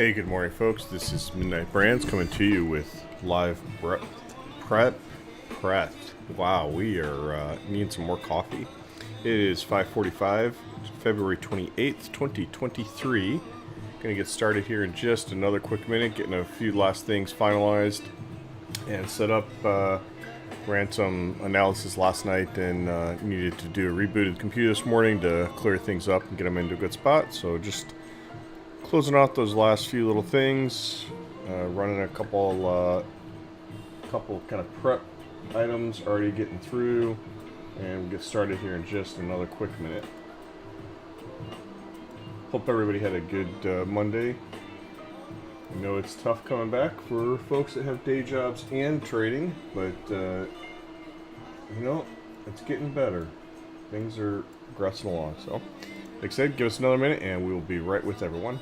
Hey, good morning, folks. This is Midnight Brands coming to you with live prep. Wow, we are needing some more coffee. It is 5:45, February 28th, 2023. Gonna get started here in just another quick minute, getting a few last things finalized and set up. Ran some analysis last night and needed to do a rebooted computer this morning to clear things up and get them into a good spot. So just closing out those last few little things, running a couple kind of prep items, already getting through, and we'll get started here in just another quick minute. Hope everybody had a good Monday. I know it's tough coming back for folks that have day jobs and trading, but it's getting better. Things are progressing along. So, like I said, give us another minute and we will be right with everyone.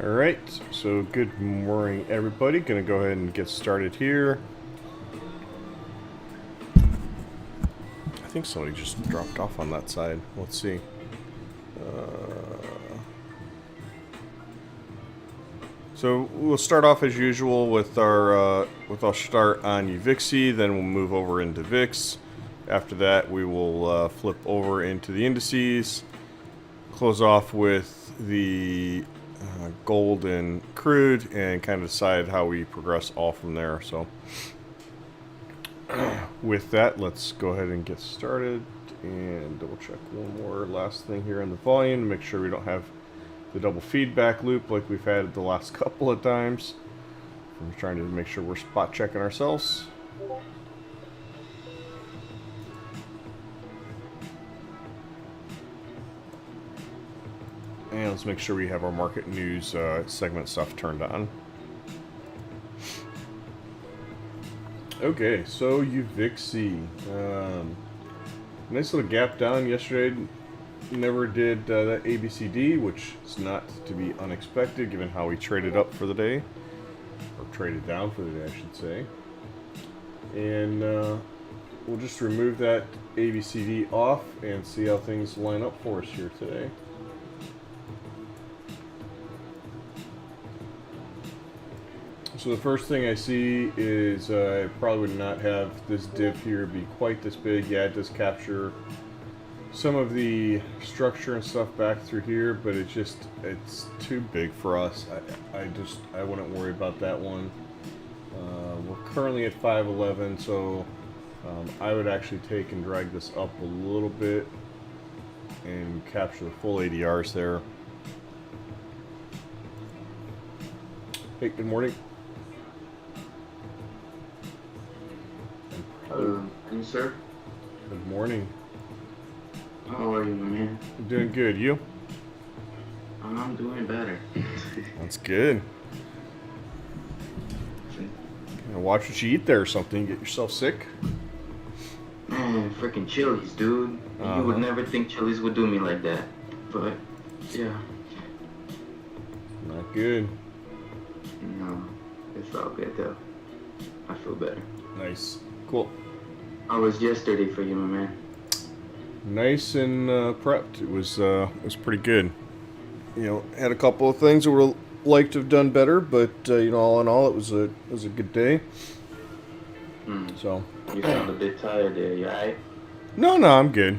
Alright, so good morning everybody. Gonna go ahead and get started here. I think somebody just dropped off on that side. Let's see. So we'll start off as usual with our start on UVXY, then we'll move over into VIX. After that we will flip over into the indices, close off with the gold and crude, and kind of decide how we progress all from there. So with that, let's go ahead and get started and double check one more last thing here on the volume to make sure we don't have the double feedback loop like we've had the last couple of times. I'm trying to make sure we're spot checking ourselves. And let's make sure we have our market news segment stuff turned on. Okay, so UVXY. Nice little gap down yesterday. Never did that ABCD, which is not to be unexpected given how we traded up for the day. Or traded down for the day, I should say. And we'll just remove that ABCD off and see how things line up for us here today. So the first thing I see is I probably would not have this div here be quite this big. Yeah, it does capture some of the structure and stuff back through here, but it's too big for us. I wouldn't worry about that one. We're currently at 511, so I would actually take and drag this up a little bit and capture the full ADRs there. Hey, good morning. Good, sir. Good morning. How are you, my man? I'm doing good. You? I'm doing better. That's good. Watch what you eat there or something. Get yourself sick. Man, freaking Chili's, dude. You would never think Chili's would do me like that. But, yeah. Not good. No, it's all good, though. I feel better. Nice. Cool. How was yesterday for you, my man? Nice and prepped. It was pretty good. Had a couple of things that would like to have done better, but all in all, it was a good day. So you sound a bit tired there. You alright? No, I'm good.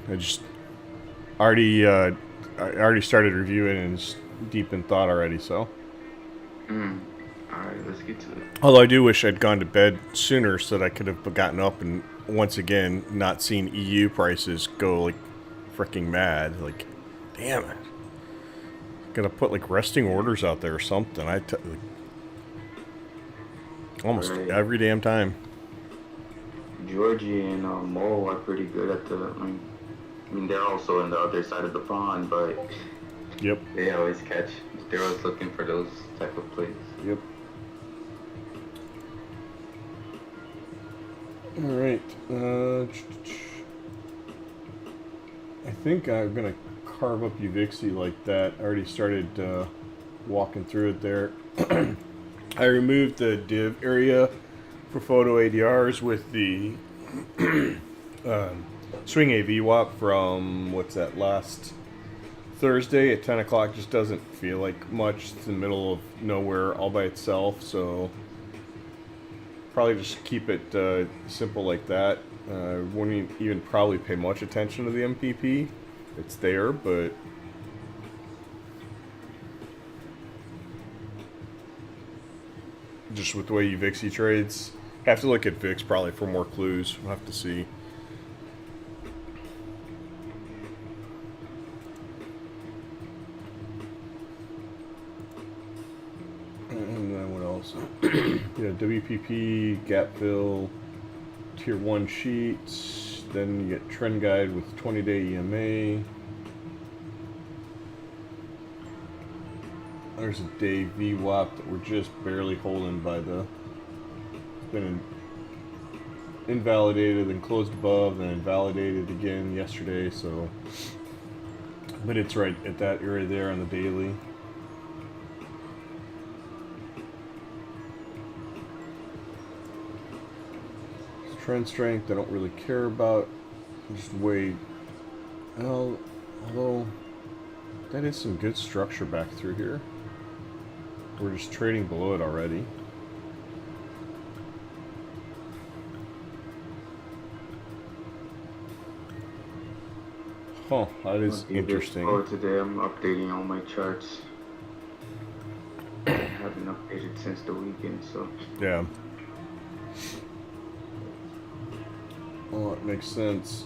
I already started reviewing and it's deep in thought already. So. Alright, let's get to it. Although I do wish I'd gone to bed sooner so that I could have gotten up and once again not seen EU prices go like freaking mad. Like, damn it. Gotta put like resting orders out there or something. Almost Right. every damn time. Georgie and Mo are pretty good at I mean, they're also on the other side of the pond, but Yep. they always catch. They're always looking for those type of plays. Yep. All right. I think I'm gonna carve up UVXY like that. I already started walking through it there. I removed the div area for photo ADRs with the swing AV WAP from what's that, last Thursday at 10 o'clock. Just doesn't feel like much. It's in the middle of nowhere all by itself, so probably just keep it simple like that. Wouldn't even probably pay much attention to the MPP. It's there, but just with the way UVXY trades, have to look at VIX probably for more clues. We'll have to see. And then what else? Yeah, WPP, gap fill, tier 1 sheets. Then you get trend guide with 20-day EMA. There's a day VWAP that we're just barely holding by the. It's been invalidated and closed above and invalidated again yesterday, so. But it's right at that area there on the daily. Trend strength I don't really care about. Just wait. Well, although that is some good structure back through here. We're just trading below it already. Huh, that is interesting. Oh, today I'm updating all my charts. I haven't updated since the weekend, so. Yeah. Well, it makes sense.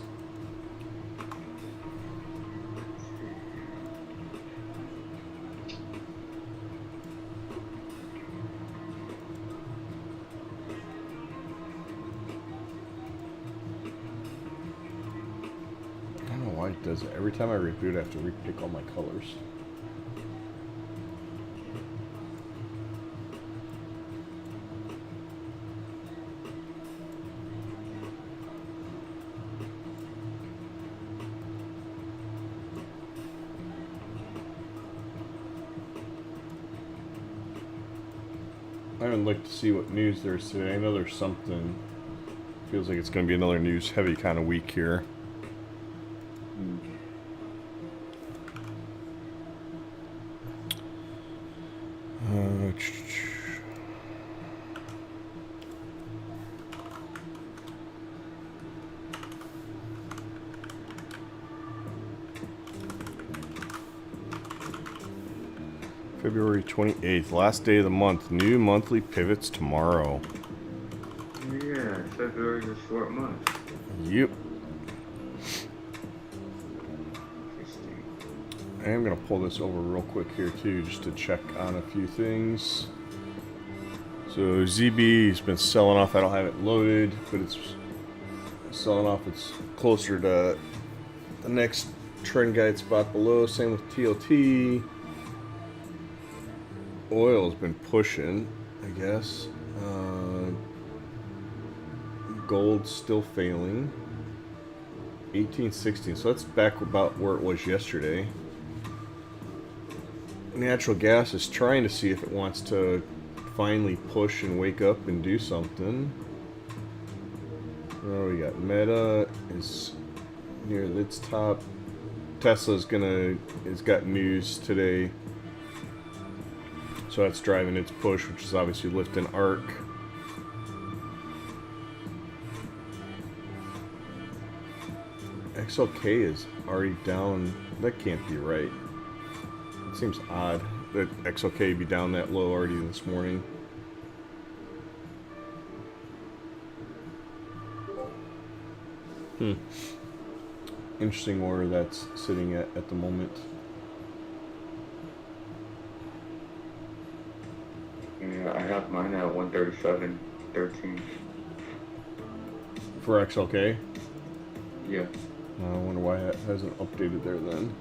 I don't know why it does it. Every time I reboot, I have to repick all my colors. I haven't looked to see what news there's today. I know there's something. Feels like it's going to be another news heavy kind of week here. February 28th, last day of the month. New monthly pivots tomorrow. Yeah, February's a short month. Yep. Interesting. I am going to pull this over real quick here too, just to check on a few things. So ZB has been selling off. I don't have it loaded, but it's selling off. It's closer to the next trend guide spot below. Same with TLT. Oil's been pushing, I guess. Gold's still failing. 1816, so that's back about where it was yesterday. Natural gas is trying to see if it wants to finally push and wake up and do something. Oh, we got Meta is near its top. Tesla's has got news today. So that's driving its push, which is obviously lifting ARC. XLK is already down. That can't be right. It seems odd that XLK be down that low already this morning. Interesting where that's sitting at the moment. Yeah, I have mine at 137.13. For XLK? Yeah. I wonder why it hasn't updated there then.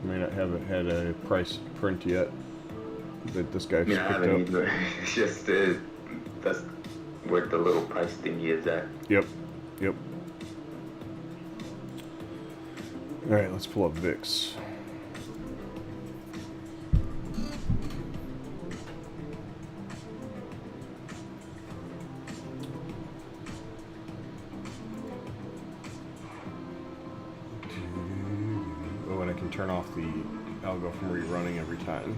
May not have it had a price print yet that this guy's I picked haven't up. either. It's just that's where the little price thingy is at. Yep. Yep. Alright, let's pull up VIX. Oh, and I can turn off the algo from rerunning every time.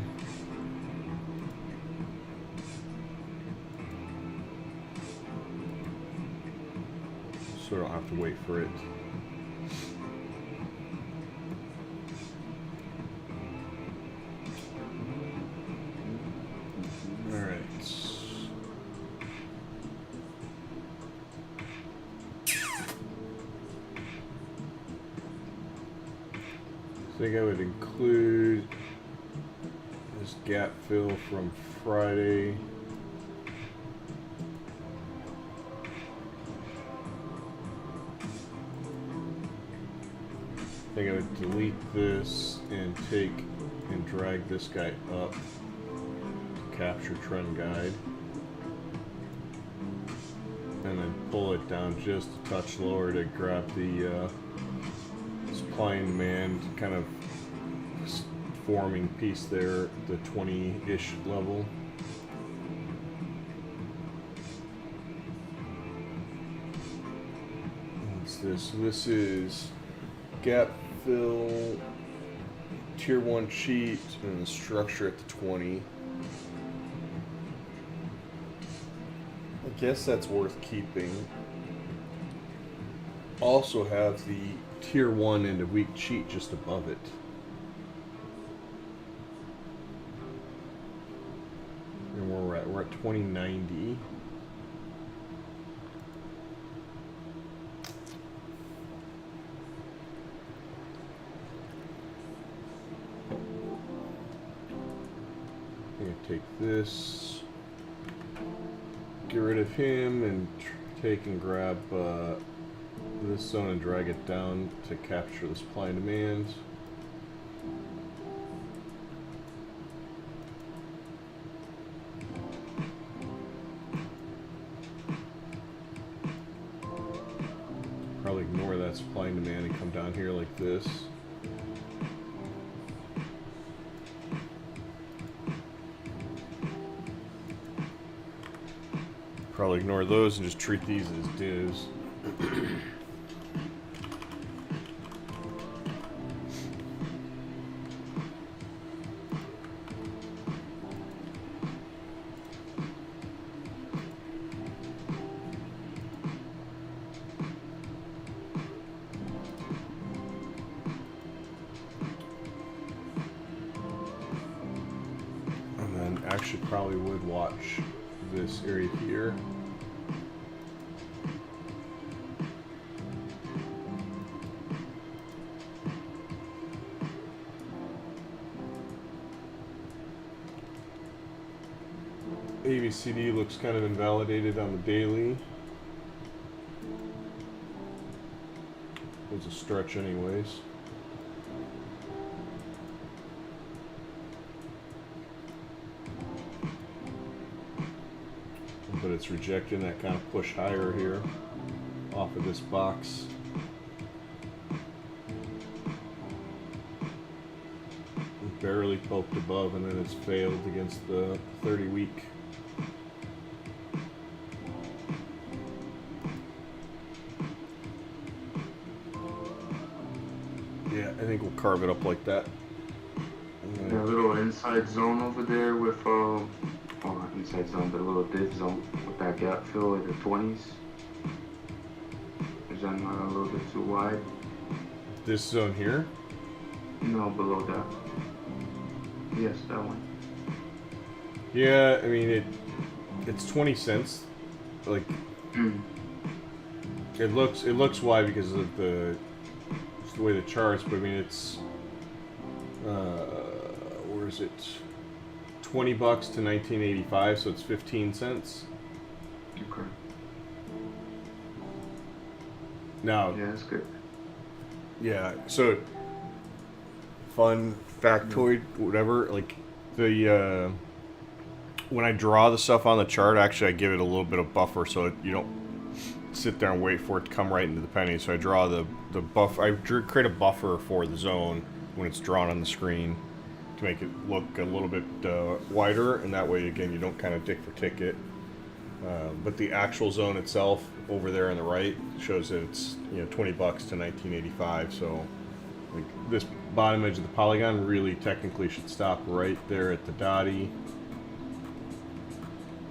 So I don't have to wait for it. Alright. I think I would include this gap fill from Friday. I think I would delete this and take and drag this guy up to capture trend guide. And then pull it down just a touch lower to grab the supply and demand kind of forming piece there, the 20-ish level. What's this? This is gap fill, tier 1 sheet, and the structure at the 20. I guess that's worth keeping. Also have the tier 1 end of week cheat just above it. And where we're at 2090. I'm gonna take this, get rid of him, and take and grab this zone and drag it down to capture the supply and demand. Probably ignore that supply and demand and come down here like this. Probably ignore those and just treat these as divs. And then actually probably would watch this area here. ABCD looks kind of invalidated on the daily. It was a stretch anyways. But it's rejecting that kind of push higher here off of this box. Barely poked above, and then it's failed against the 30-week. Yeah, I think we'll carve it up like that. A little inside zone over there with, oh, not inside zone, but a little div zone with that gap fill in the 20s. Is that not a little bit too wide? This zone here? No, below that. Yes, that one. Yeah, I mean it's 20 cents. Like it looks wide because of the just the way the charts, but I mean it's where is it? $20 to 1985, so it's 15 cents. Okay. Now, Yeah, that's good. yeah, so fun factoid, whatever. Like the when I draw the stuff on the chart, actually I give it a little bit of buffer so you don't sit there and wait for it to come right into the penny. So I draw the buff. Create a buffer for the zone when it's drawn on the screen to make it look a little bit wider, and that way again you don't kind of tick for ticket. But the actual zone itself over there on the right shows that it's $20 to 1985. So like this bottom edge of the polygon really technically should stop right there at the dotty.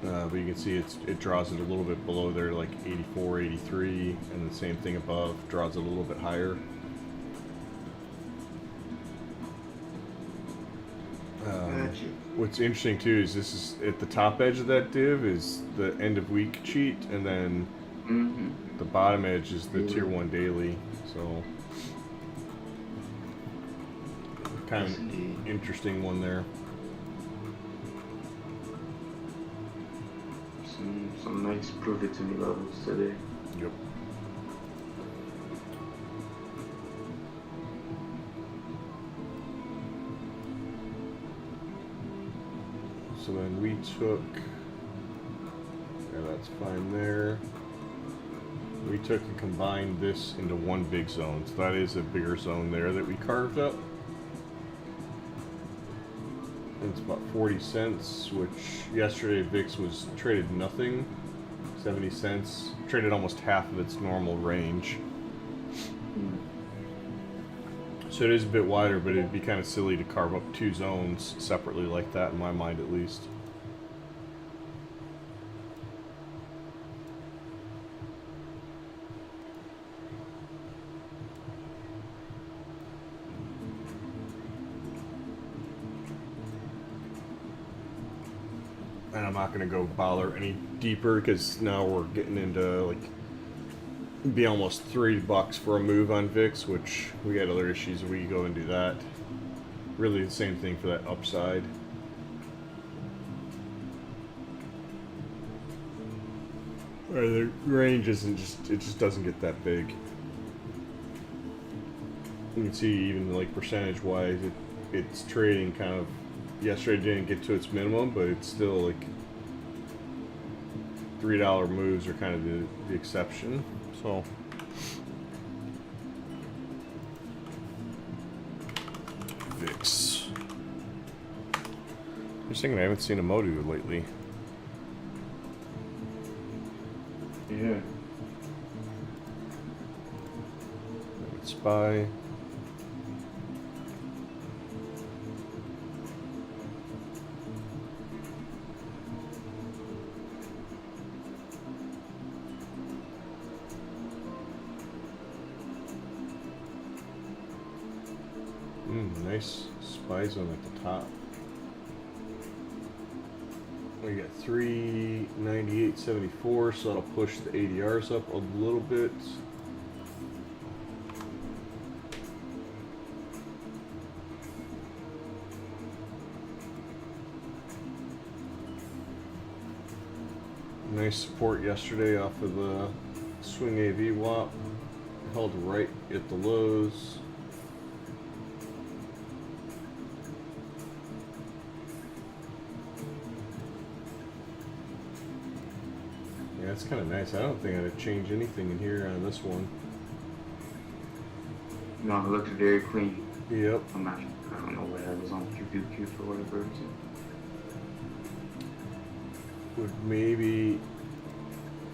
But you can see it draws it a little bit below there, like 84, 83, and the same thing above draws it a little bit higher. What's interesting too is this is at the top edge of that div is the end of week cheat, and then the bottom edge is the tier 1 daily. So kind of interesting one there. Some nice prove it to me levels today. Yep. So then we took, yeah, that's fine there. We took and combined this into one big zone. So that is a bigger zone there that we carved up. And it's about 40 cents, which yesterday VIX was traded nothing, 70 cents, traded almost half of its normal range. So it is a bit wider, but it'd be kind of silly to carve up two zones separately like that, in my mind at least. And I'm not going to go bother any deeper because now we're getting into like be almost $3 for a move on VIX, which we got other issues. We go and do that. Really the same thing for that upside. Or the range isn't it just doesn't get that big. You can see even like percentage wise it's trading kind of, yesterday didn't get to its minimum, but it's still like $3 moves are kind of the exception. So VIX. I'm just thinking I haven't seen a Modu lately. Yeah. SPY. Nice SPY zone at the top. We got 398.74, so that'll push the ADRs up a little bit. Nice support yesterday off of the swing AV WAP. Held right at the lows. Yeah, it's kind of nice. I don't think I'd change anything in here on this one. No, it looked very clean. Yep. I don't know what I was on QQQ for whatever reason. Would maybe,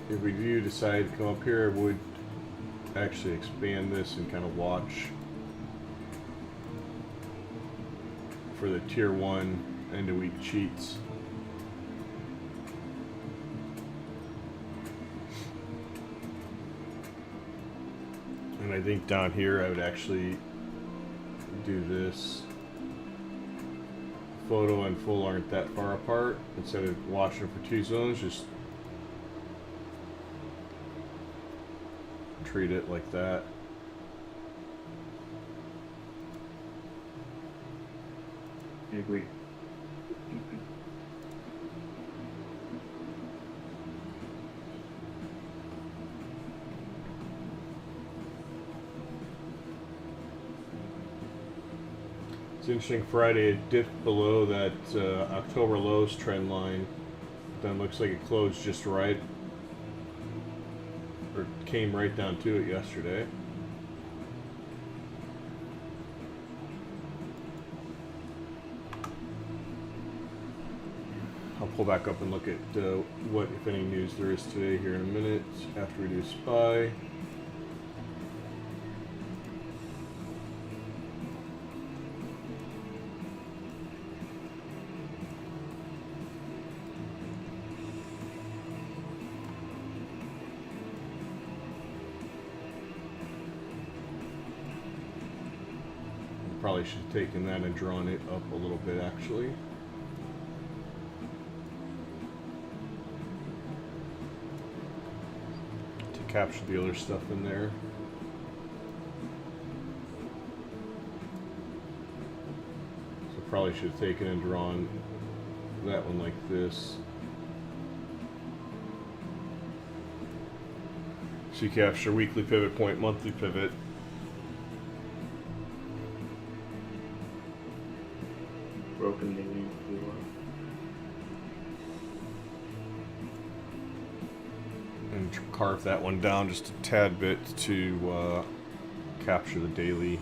if we do decide to come up here, I would actually expand this and kind of watch for the tier 1 end of week cheats. And I think down here I would actually do this. Photo and full aren't that far apart. Instead of watching for two zones, just treat it like that. I agree. It's interesting. Friday it dipped below that October lows trend line. Then looks like it closed just right, or came right down to it yesterday. I'll pull back up and look at what, if any, news there is today here in a minute after we do SPY. Probably should have taken that and drawn it up a little bit actually. To capture the other stuff in there. So probably should have taken and drawn that one like this. So you capture weekly pivot point, monthly pivot. Broken daily before. And carve that one down just a tad bit to capture the daily.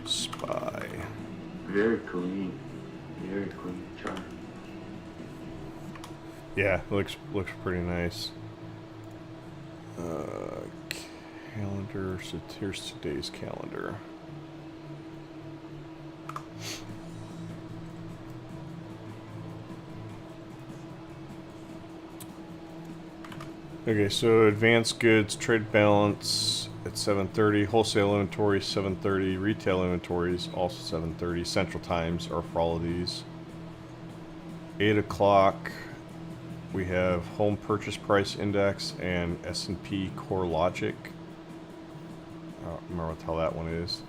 SPY. Very clean chart. Yeah, looks pretty nice. Calendar. So here's today's calendar. Okay, so advanced goods trade balance at 7:30. Wholesale inventory 7:30. Retail inventories also 7:30. Central times are for all of these. 8 o'clock. We have home purchase price index and S&P Core Logic. I don't remember what the hell that one is.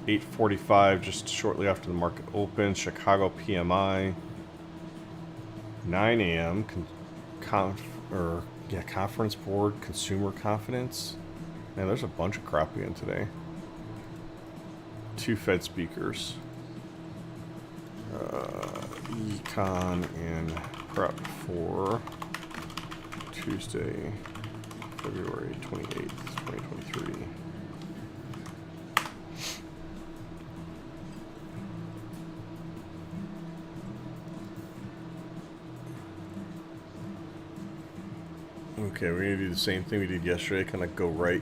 8:45, just shortly after the market opens. Chicago PMI. 9 a.m. Conference board consumer confidence. Man, there's a bunch of crap in today. 2 Fed speakers. Econ and prep for Tuesday, February 28th, 2023. Okay, we're gonna do the same thing we did yesterday, kind of go right.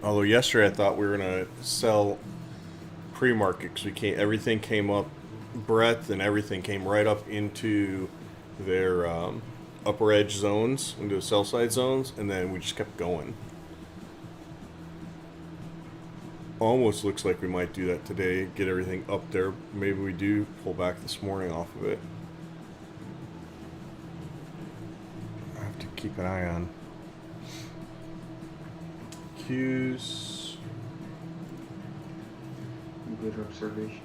Although yesterday I thought we were gonna sell pre-market because everything came up breadth and everything came right up into their upper edge zones, into the sell side zones, and then we just kept going. Almost looks like we might do that today, get everything up there. Maybe we do pull back this morning off of it. I have to keep an eye on Q's. Good observation.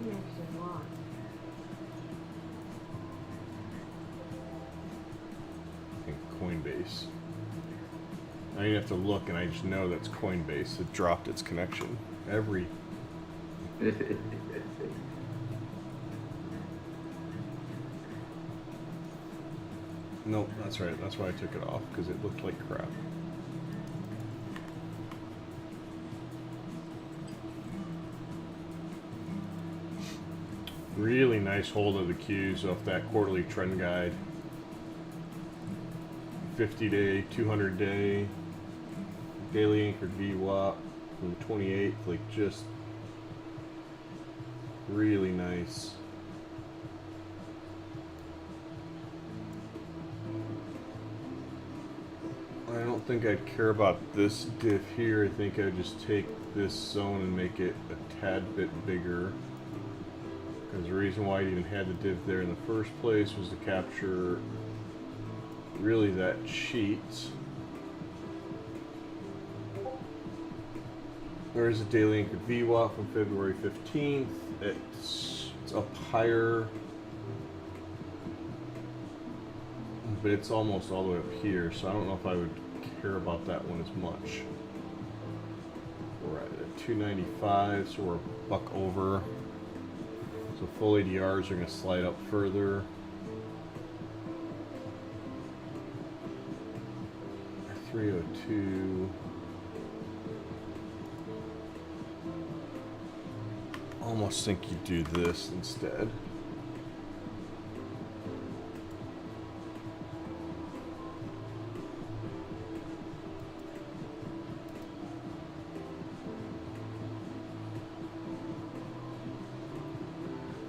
Yes, a lot. I think Coinbase. I didn't have to look, and I just know that's Coinbase. It dropped its connection. Nope, that's right. That's why I took it off, because it looked like crap. Really nice hold of the Qs off that quarterly trend guide. 50-day, 200-day, daily anchored VWAP from the 28th, like just really nice. I don't think I'd care about this diff here. I think I'd just take this zone and make it a tad bit bigger. Because the reason why I even had the div there in the first place was to capture really that sheet. There is a daily anchored VWAP from February 15th. It's up higher, but it's almost all the way up here, so I don't know if I would care about that one as much. We're at 295, so we're a buck over. So full ADRs are going to slide up further. 302. Almost think you do this instead.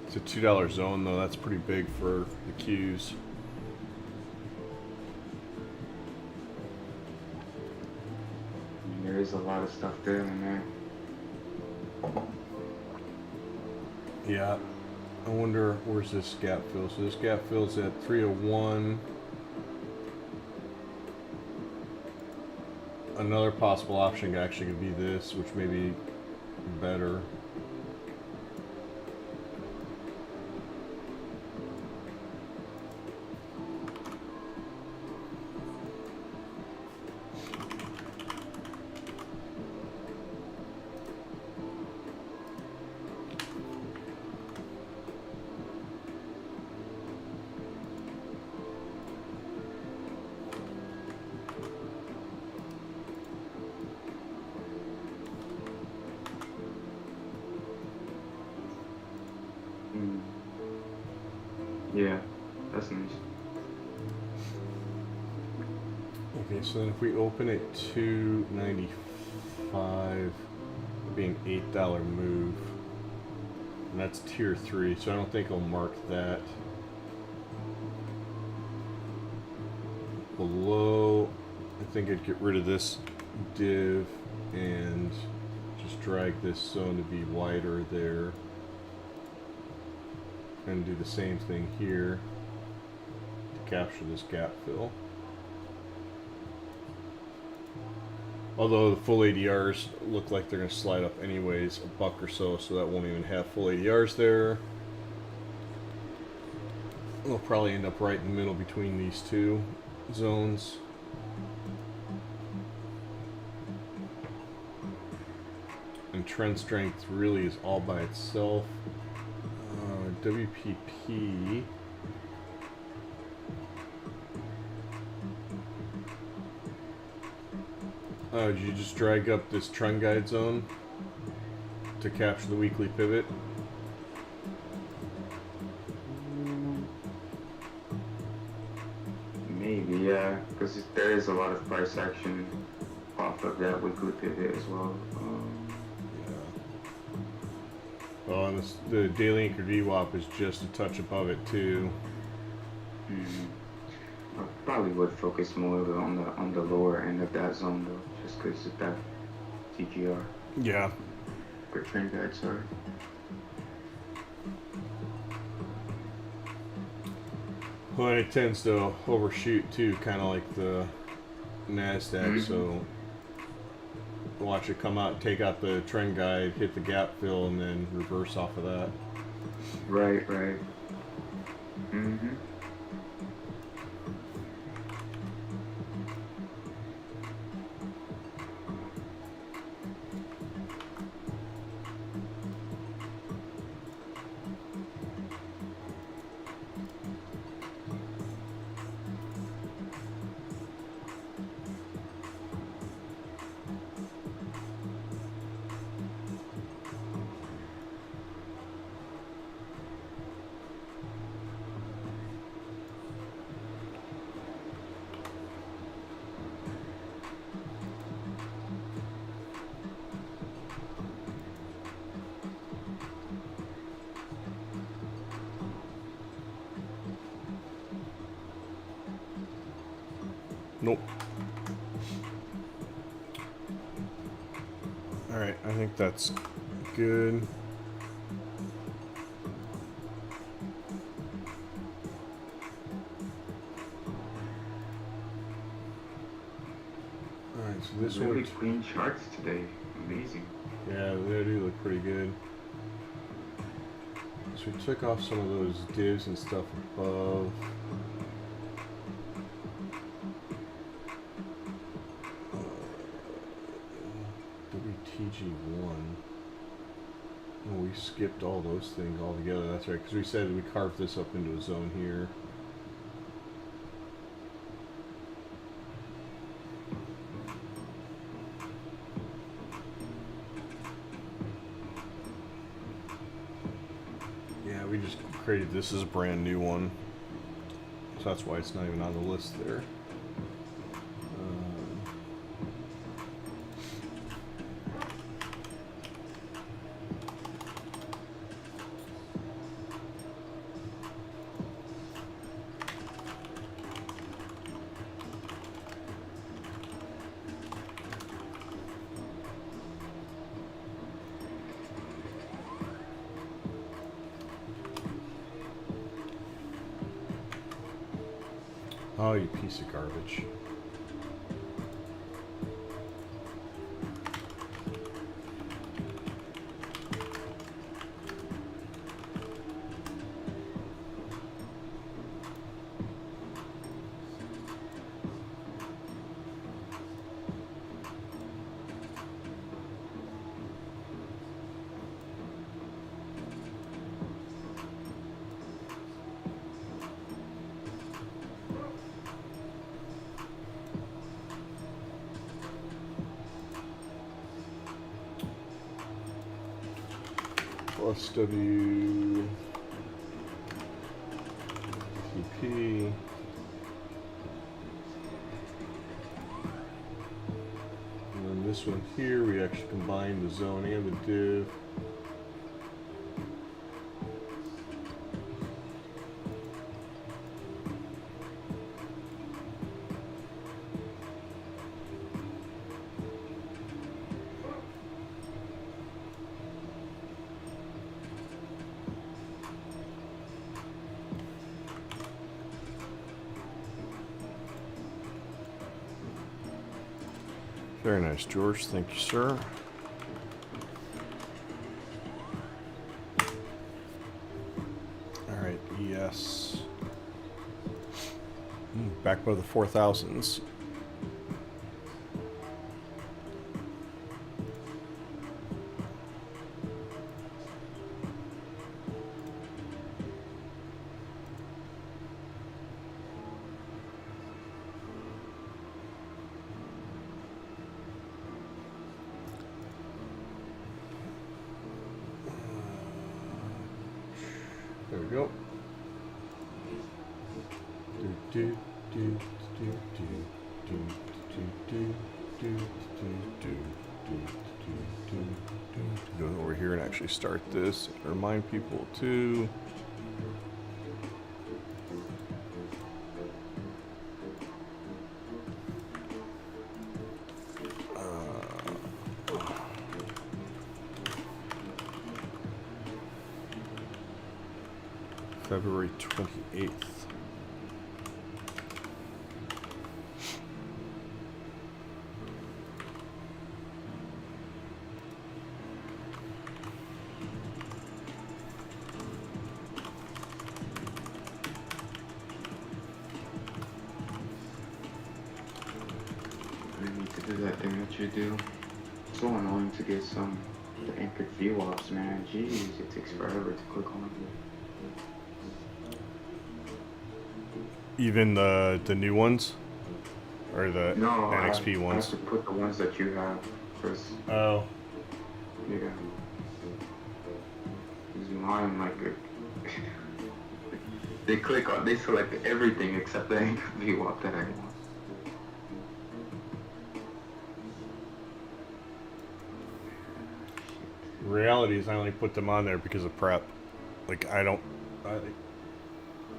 It's a $2 zone though, that's pretty big for the Qs. There is a lot of stuff there in there. Yeah, I wonder where's this gap fill. So this gap fills at 301. Another possible option actually could be this, which may be better. Yeah, that's nice. Okay, so then if we open it to 95, it'd be an $8 move. And that's tier 3, so I don't think I'll mark that. Below, I think I'd get rid of this div and just drag this zone to be wider there. And do the same thing here to capture this gap fill. Although the full ADRs look like they're going to slide up anyways, a buck or so, so that won't even have full ADRs there. We'll probably end up right in the middle between these two zones. And trend strength really is all by itself. WPP. Oh, did you just drag up this trend guide zone to capture the weekly pivot? Maybe, yeah, because there is a lot of price action off of that weekly pivot as well. Oh, and the daily anchored VWAP is just a touch above it too. I probably would focus more on the lower end of that zone though, just because of that TGR. Yeah. Or trend guide, sorry. Well, it tends to overshoot too, kind of like the NASDAQ. So watch it come out, take out the trend guide, hit the gap fill, and then reverse off of that. Right, right. Mm-hmm. Nope. Alright, I think that's good. Alright, so this Really one. clean charts today. Amazing. Yeah, they do look pretty good. So we took off some of those divs and stuff above. WTG1. Oh, we skipped all those things altogether. That's right, because we said we carved this up into a zone here. Yeah, we just created this as a brand new one. So that's why it's not even on the list there. Oh, you piece of garbage. Plus W TP. And then this one here, we actually combine the zone and the div. Very nice, George. Thank you, sir. All right, yes. Back by the 4,000s. There we go. Go over here and actually start this. Remind people to February 28th. I need to do that thing that you do. It's so annoying to get some the anchored VWAPs, man. Jeez, it takes forever to click on it. Even the new ones, or the No, NXP I ones. have to put the ones that you have first. Oh, Yeah. Because mine, like, they click on, they select everything except the anchor VWAP that I want. reality is I only put them on there because of prep. Like I don't.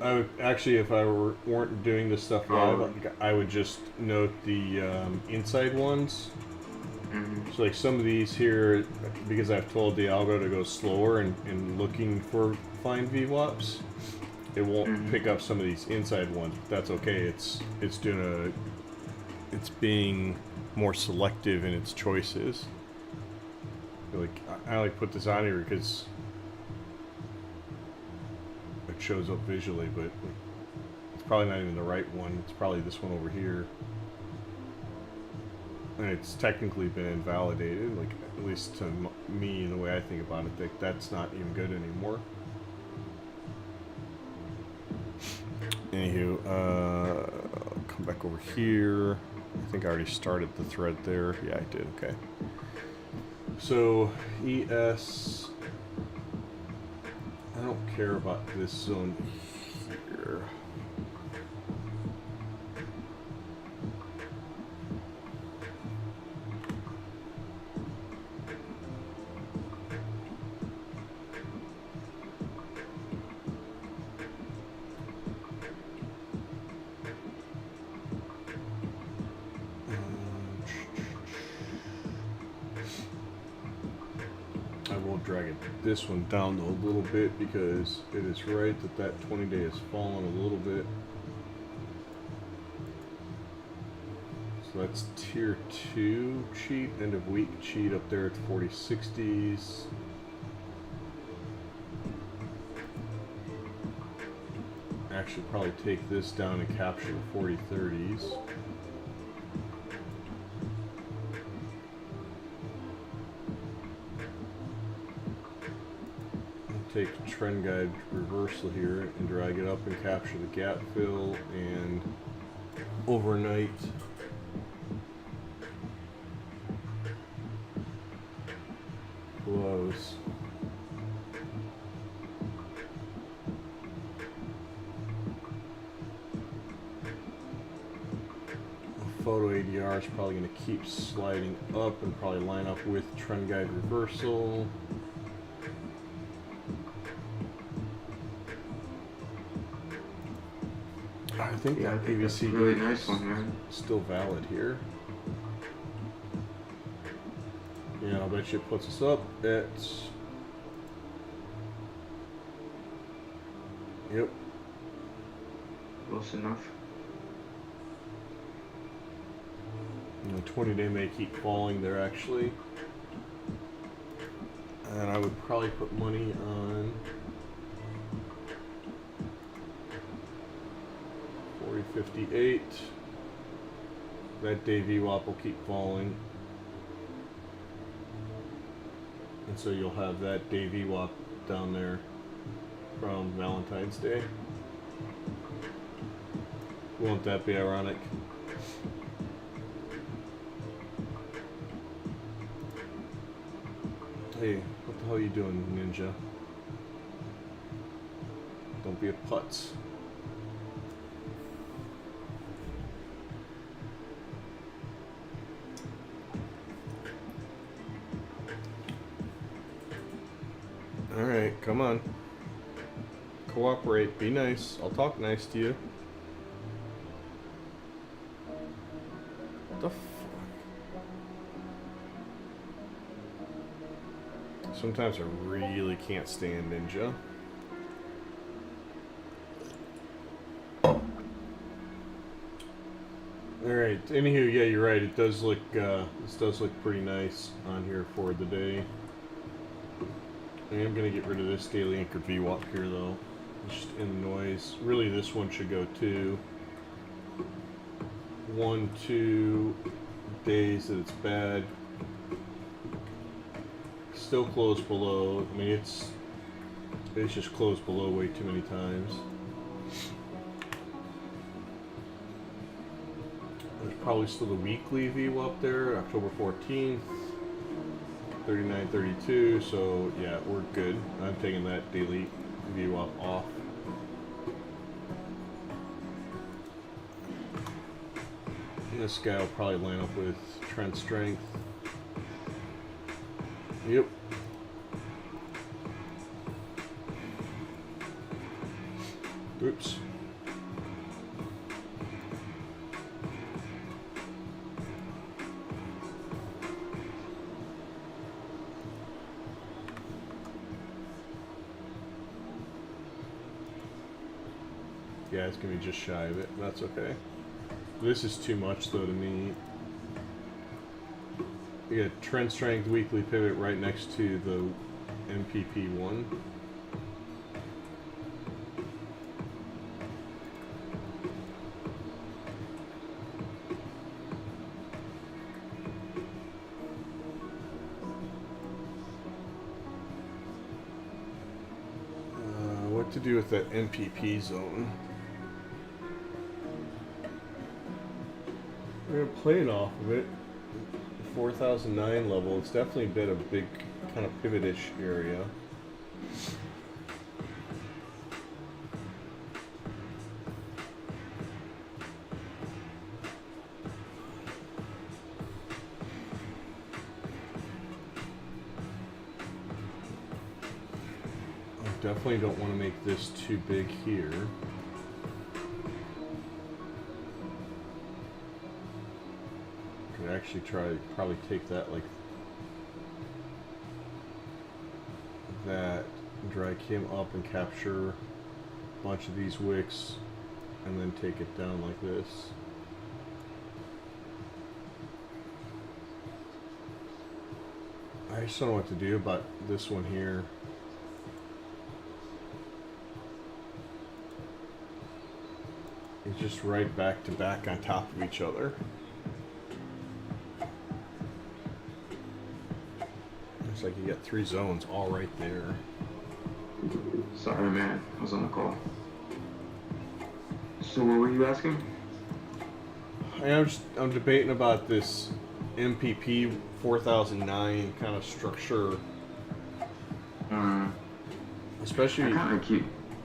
I would actually, if I weren't doing this stuff live, I would just note the inside ones. So like some of these here, because I've told the algo to go slower and looking for fine VWAPs, it won't pick up some of these inside ones. But that's okay. It's being more selective in its choices. Like I like put this on here because it shows up visually, but it's probably not even the right one. It's probably this one over here. And it's technically been invalidated, like at least to me, the way I think about it, that's not even good anymore. Anywho, I'll come back over here. I think I already started the thread there. Yeah, I did. Okay. So ES, I don't care about this zone here. Drag it this one down a little bit because it is right that 20 day has fallen a little bit. So that's tier 2 cheat, end of week cheat up there at 4060s. Actually probably take this down and capture the 4030s. Take trend guide reversal here and drag it up and capture the gap fill and overnight close. Photo ADR is probably going to keep sliding up and probably line up with trend guide reversal. I think that PVC really nice one, man. Still valid here. Yeah, I'll bet you it puts us up at. Yep. Close enough. The 20-day may keep falling there actually. And I would probably put money on 4058. That day VWAP will keep falling. And so you'll have that day VWAP down there from Valentine's Day. Won't that be ironic? Hey, what the hell are you doing, Ninja? Don't be a putz. Alright, come on. Cooperate, be nice. I'll talk nice to you. What the fuck? Sometimes I really can't stand Ninja. Alright, anywho, yeah, you're right. It does look, this does look pretty nice on here for the day. I am going to get rid of this daily anchored VWAP here though. It's just in the noise. Really this one should go to 1, 2 days that it's bad. Still closed below. I mean it's just closed below way too many times. There's probably still the weekly VWAP there, October 14th. 39.32, so yeah, we're good. I'm taking that daily VWAP off. And this guy will probably line up with trend strength. Yep. Oops. Yeah, it's gonna be just shy of it. That's okay. This is too much though to me. We got trend strength weekly pivot right next to the MPP one. What to do with that MPP zone? We're gonna play it off of it. 4009 level. It's definitely been a big kind of pivot-ish area. I definitely don't want to make this too big here. Could actually probably take that like that, drag him up and capture a bunch of these wicks and then take it down like this. I just don't know what to do about this one here. It's just right back to back on top of each other. It's like you got three zones all right there. Sorry, man. I was on the call. So what were you asking? I'm debating about this MPP 4009 kind of structure. Especially. I kind of keep.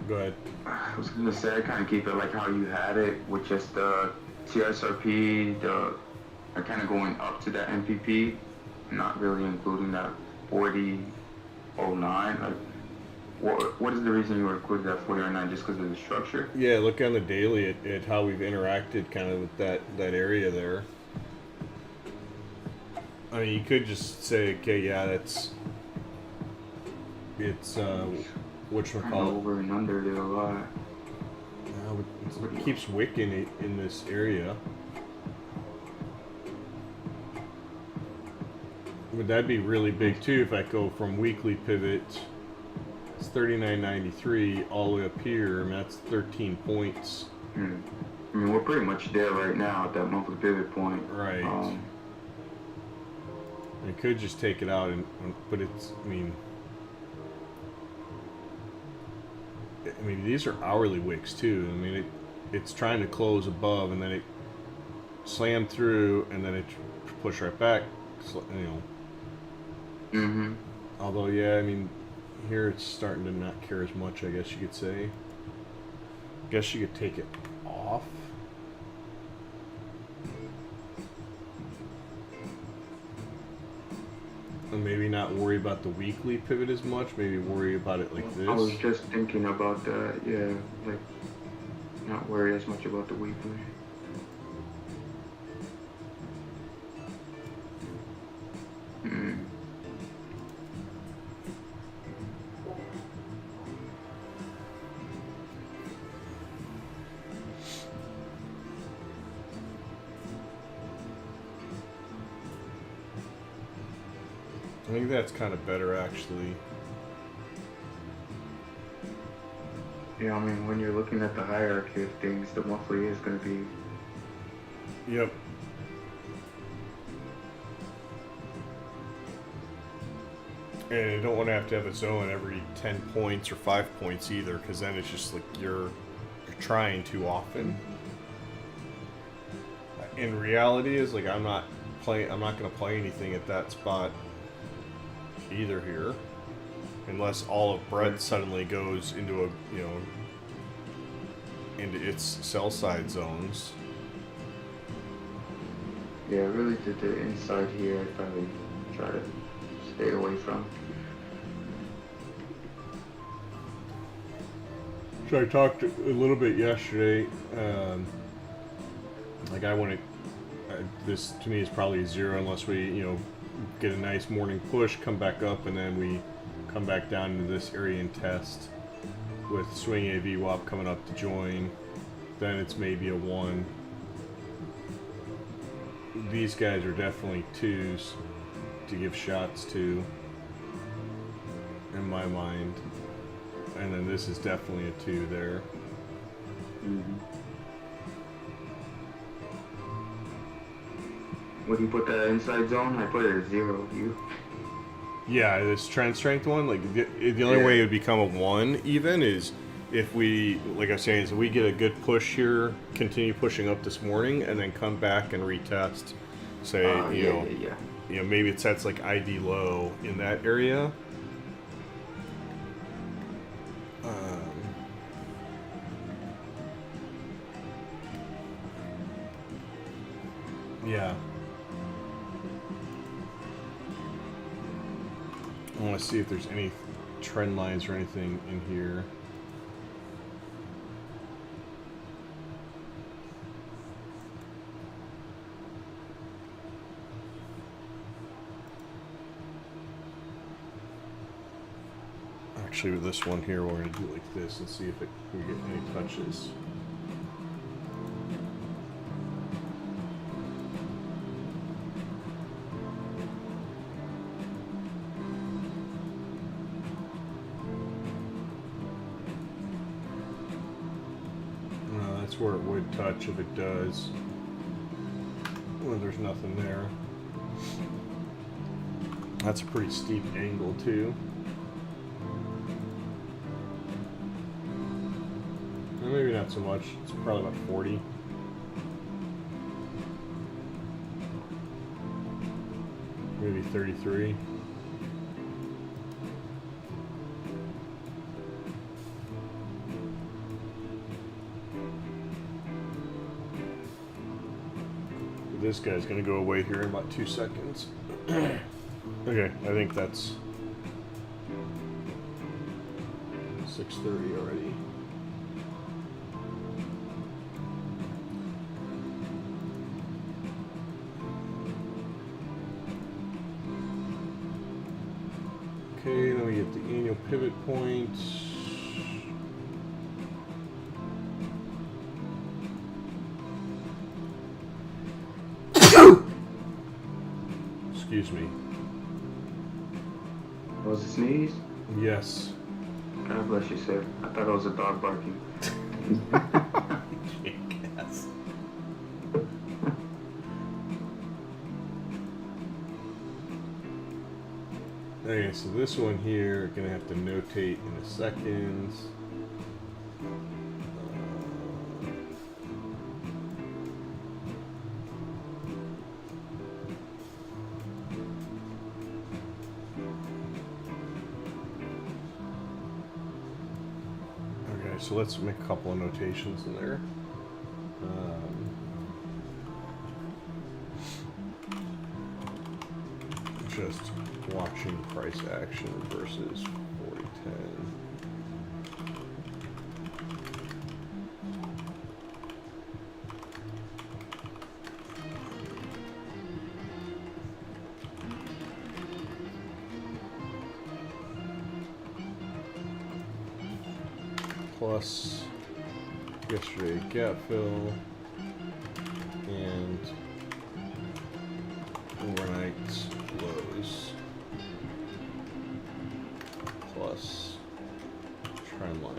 Go ahead. I was gonna say I kind of keep it like how you had it, with just the TSRP, I kind of going up to that MPP, not really including that 4009. Like, what is the reason you included that 4009? Just because of the structure? Yeah, look on the daily at how we've interacted kind of with that area there. I mean, you could just say, okay, yeah, it's whatchamacallit. Over and under there a lot. It keeps wicking it in this area. Would that be really big too if I go from weekly pivot? It's 39.93 all the way up here, and that's 13 points. I mean, we're pretty much there right now at that monthly pivot point. Right. I could just take it out, but it's. I mean, these are hourly wicks too. I mean, it's trying to close above, and then it slammed through, and then it pushed right back. You know. Although, yeah, I mean, here it's starting to not care as much, I guess you could say. I guess you could take it off. And maybe not worry about the weekly pivot as much. Maybe worry about it like this. I was just thinking about that. Yeah, like not worry as much about the weekly. I think that's kind of better, actually. Yeah, I mean, when you're looking at the hierarchy of things, the monthly is going to be... Yep. And you don't want to have a zone every 10 points or 5 points either, because then it's just like you're trying too often. In reality, is like I'm not going to play anything at that spot either here, unless all of bread suddenly goes into into its sell side zones. Yeah, really the inside here I'd probably try to stay away from. So I talked a little bit yesterday. Like I want to. This to me is probably 0 unless we, get a nice morning push, come back up, and then we come back down into this area and test with swing AVWAP coming up to join. Then it's maybe a 1. These guys are definitely 2s to give shots to, in my mind. And then this is definitely a 2 there. Mm-hmm. What do you put the inside zone? I put it at 0. You? Yeah, this trend strength one, like the only way it would become a 1 even is if we, like I was saying, is if we get a good push here, continue pushing up this morning, and then come back and retest. Say, maybe it sets like ID low in that area. Yeah. I want to see if there's any trend lines or anything in here. Actually, with this one here, we're going to do like this and see if we get any touches. That's where it would touch if it does. Well, there's nothing there. That's a pretty steep angle too. Well, maybe not so much. It's probably about 40. Maybe 33. This guy's gonna go away here in about 2 seconds. Okay, I think that's 6:30 already. Okay, then we get the annual pivot point. Excuse me. Was it a sneeze? Yes. God bless you, sir. I thought it was a dog barking. Yes. Okay, so this one here, gonna have to notate in a second. So let's make a couple of notations in there. Just watching price action versus 4010. Plus yesterday gap fill and overnight lows plus trend line,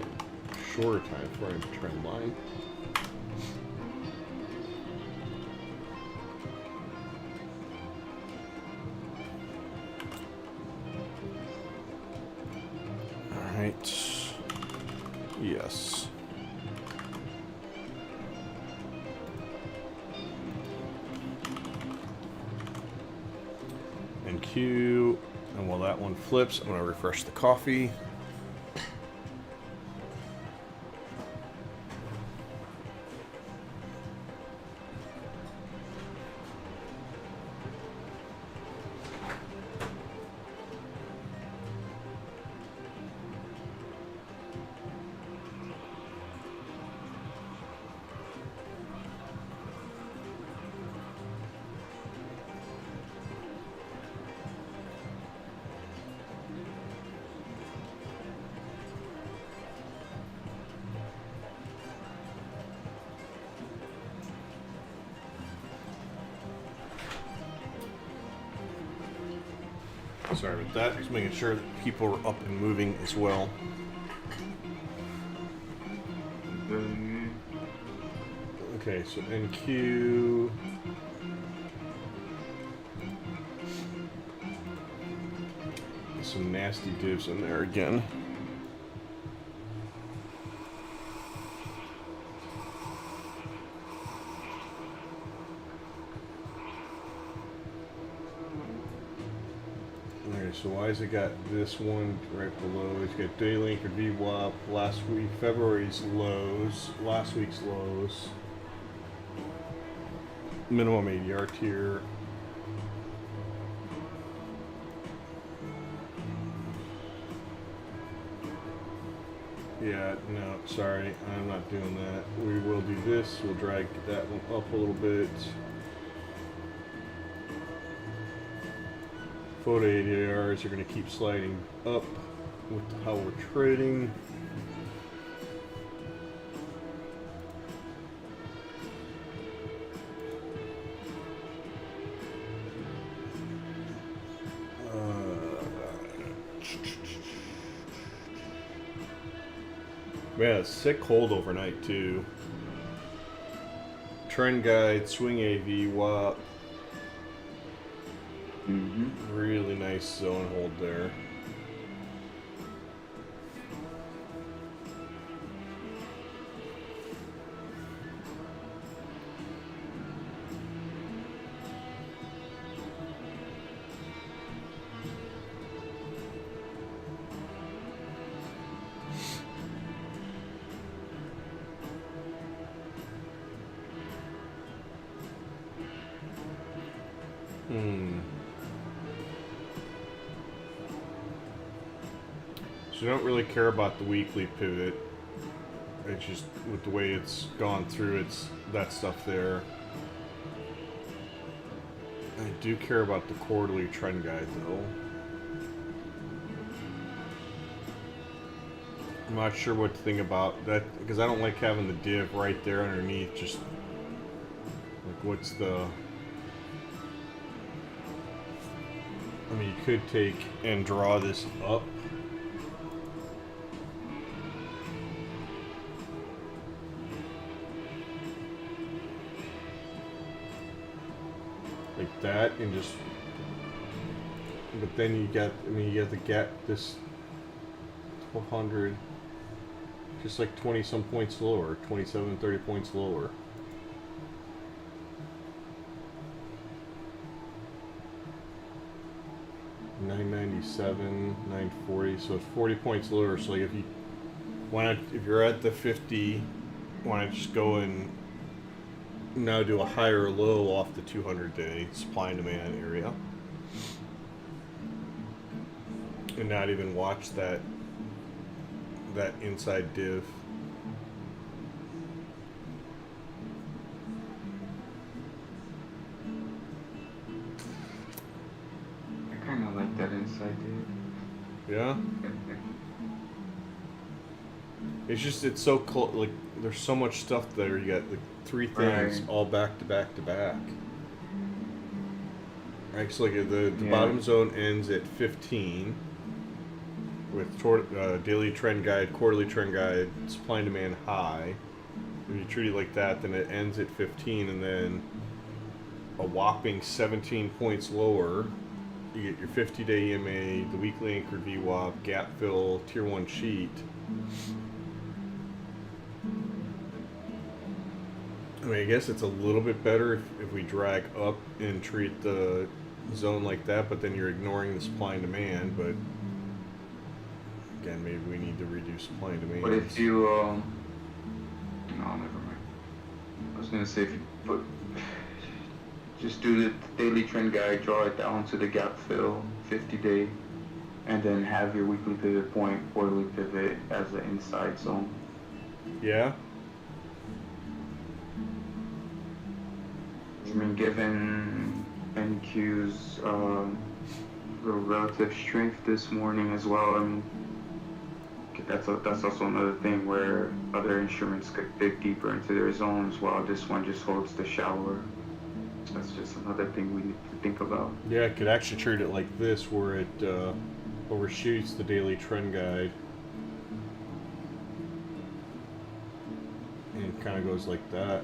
shorter time frame trend line. All right. Yes. And Q, and while that one flips, I'm going to refresh the coffee. Sorry about that. Just making sure that people are up and moving as well. Okay, so NQ. Some nasty divs in there again. Alright, so why has it got this one right below? It's got daily anchored VWAP, last week, February's lows, last week's lows, minimum ADR tier. Yeah, no, sorry, I'm not doing that. We will do this, we'll drag that one up a little bit. Photo ADRs are going to keep sliding up with how we're trading. Yeah, it's sick cold overnight too. Trend guide, swing AV, WAP. Really nice zone hold there. So I don't really care about the weekly pivot. It's just with the way it's gone through, it's that stuff there. I do care about the quarterly trend guide though. I'm not sure what to think about that because I don't like having the div right there underneath. Just like what's the... I mean, you could take and draw this up. Like that, and just, but then you get, I mean, you get the gap, this 1200, just like 20 some points lower, 27, 30 points lower. $997, $940, so it's 40 points lower. So like if you, why not, if you're at the 50, why not just go and now do a higher low off the 200-day supply and demand area, and not even watch that inside div. I kind of like that inside div. Yeah. It's just, it's so close. Like there's so much stuff there. You got like 3 things Right. all back to back to back. Right, so like the bottom zone ends at 15 with daily trend guide, quarterly trend guide, supply and demand high. If you treat it like that, then it ends at 15, and then a whopping 17 points lower, you get your 50-day EMA, the weekly anchored VWAP, gap fill, tier 1 sheet. I mean, I guess it's a little bit better if we drag up and treat the zone like that, but then you're ignoring the supply and demand. But again, maybe we need to reduce supply and demand. But if you, no, never mind. I was gonna say if you put, just do the daily trend guide, draw it down to the gap fill, 50-day, and then have your weekly pivot point, quarterly pivot as the inside zone. Yeah. I mean, given NQ's relative strength this morning as well, I mean, that's also another thing where other instruments could dig deeper into their zones while this one just holds the shallower That's just another thing we need to think about. Yeah, I could actually treat it like this, where it overshoots the daily trend guide. And it kind of goes like that.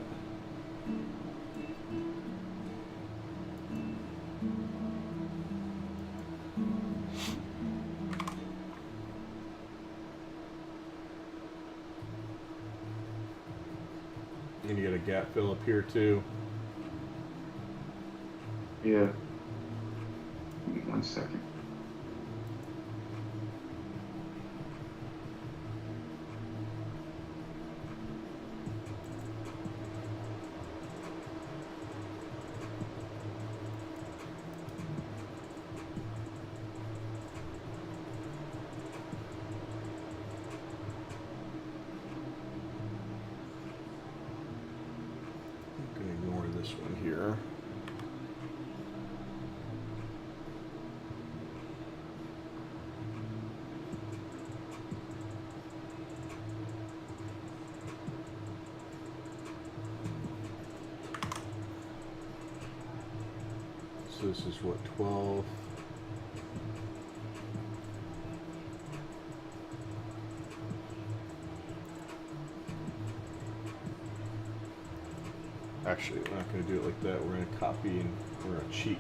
And you got a gap fill up here too. Yeah. Give me 1 second. I'm gonna ignore this one here. So this is what, 12? Actually, we're not going to do it like that. We're going to copy and we're going to cheat.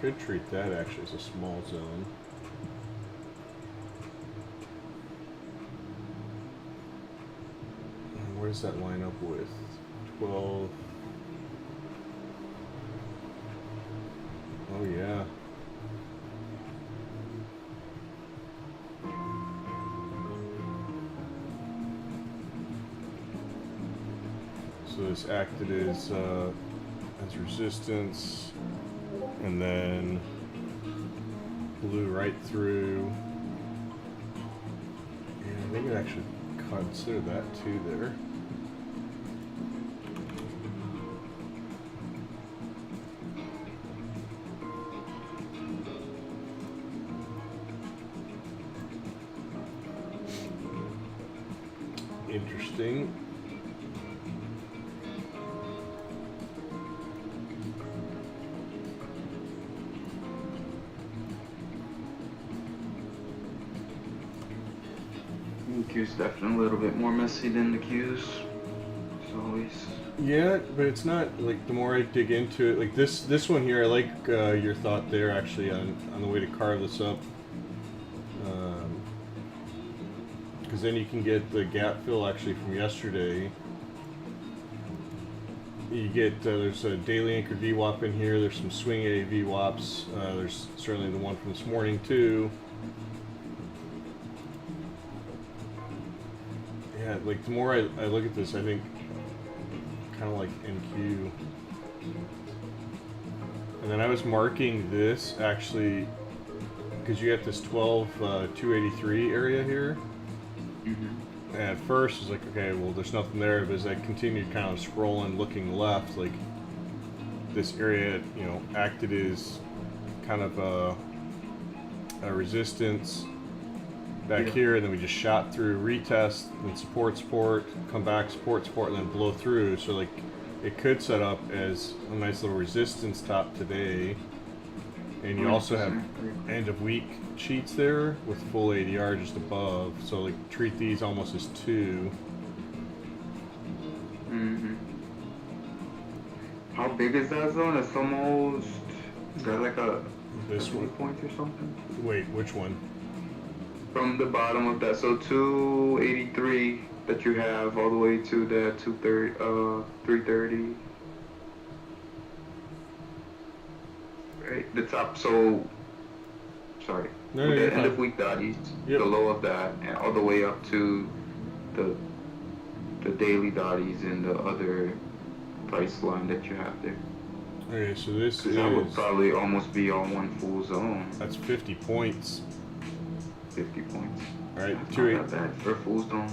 Could treat that actually as a small zone. And where does that line up with 12? Oh yeah. So this acted as resistance. And then blew right through. And I think it actually consider that too there. Interesting. Q's definitely a little bit more messy than the Q's. As always. Yeah, but it's not like the more I dig into it, like this one here. I like your thought there actually on the way to carve this up, because then you can get the gap fill actually from yesterday. You get there's a daily anchored VWAP in here. There's some swing A VWAPs. There's certainly the one from this morning too. Yeah, like the more I look at this, I think kind of like NQ. And then I was marking this actually because you got this 12,283 area here. Mm-hmm. And at first it was like, okay, well there's nothing there, but as I continued kind of scrolling, looking left, like this area, you know, acted as kind of a resistance back here, and then we just shot through, retest, then support, come back, support, and then blow through. So like it could set up as a nice little resistance top today. And you also have end of week cheats there with full ADR just above. So like treat these almost as two. Mm-hmm. How big is that zone? It's almost, is that like a This one. point or something? Wait, which one? From the bottom of that, so 283 that you have all the way to the 330. Right, the top. So, sorry. No, with you're the end fine. of week dotties, Yep. the low of that, and all the way up to the daily dotties and the other price line that you have there. Okay, so this Because that would is probably almost be on one full zone. that's 50 points. 50 points. All right, That's not that bad for a full zone.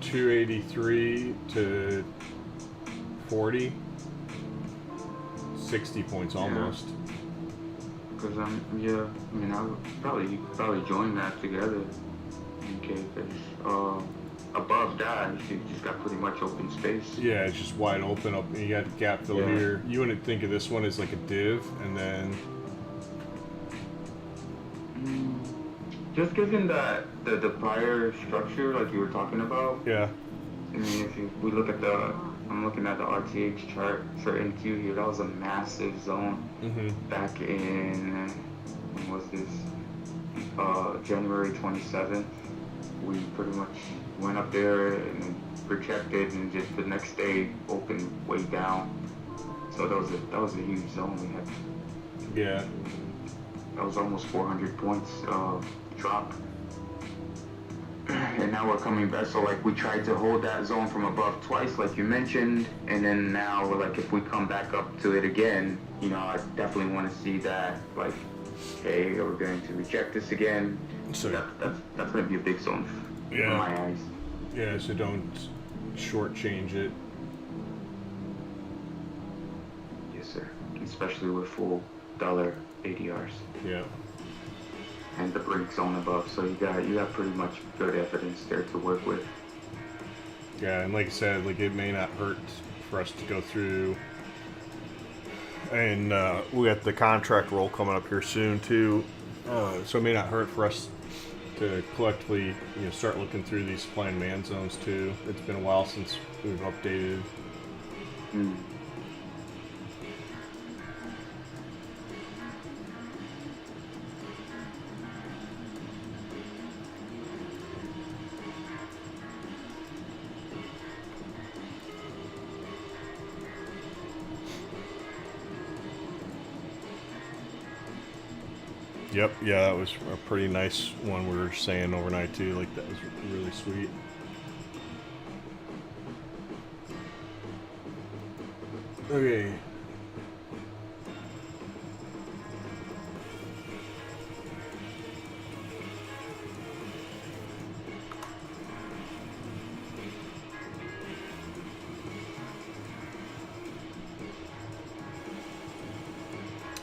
283 to 40. 60 points almost. Because yeah, I mean, I would probably join that together. Okay, because above that, you just got pretty much open space. Yeah, it's just wide open up. You got gap fill Yeah. here. You wouldn't think of this one as like a div, and then Just given that the prior structure, like you were talking about, yeah, I mean, we look at I'm looking at the RTH chart for NQ here. That was a massive zone back in, when was this? January 27th. We pretty much went up there and projected, and just the next day opened way down. So that was a huge zone we had. yeah, That was almost 400 points drop. And now we're coming back. So like we tried to hold that zone from above twice, like you mentioned, and then now we're like, if we come back up to it again, you know, I definitely want to see that. Like, hey, we're going to reject this again. So That's going to be a big zone in my eyes. yeah. So don't shortchange it. Yes, sir. Especially with full dollar ADRs. Yeah. And the break zone above, so you got pretty much good evidence there to work with. Yeah, and like I said, like it may not hurt for us to go through. And we got the contract roll coming up here soon too, so it may not hurt for us to collectively, start looking through these supply and demand zones too. It's been a while since we've updated. Yep, yeah, that was a pretty nice one we were saying overnight too. Like that was really sweet. Okay.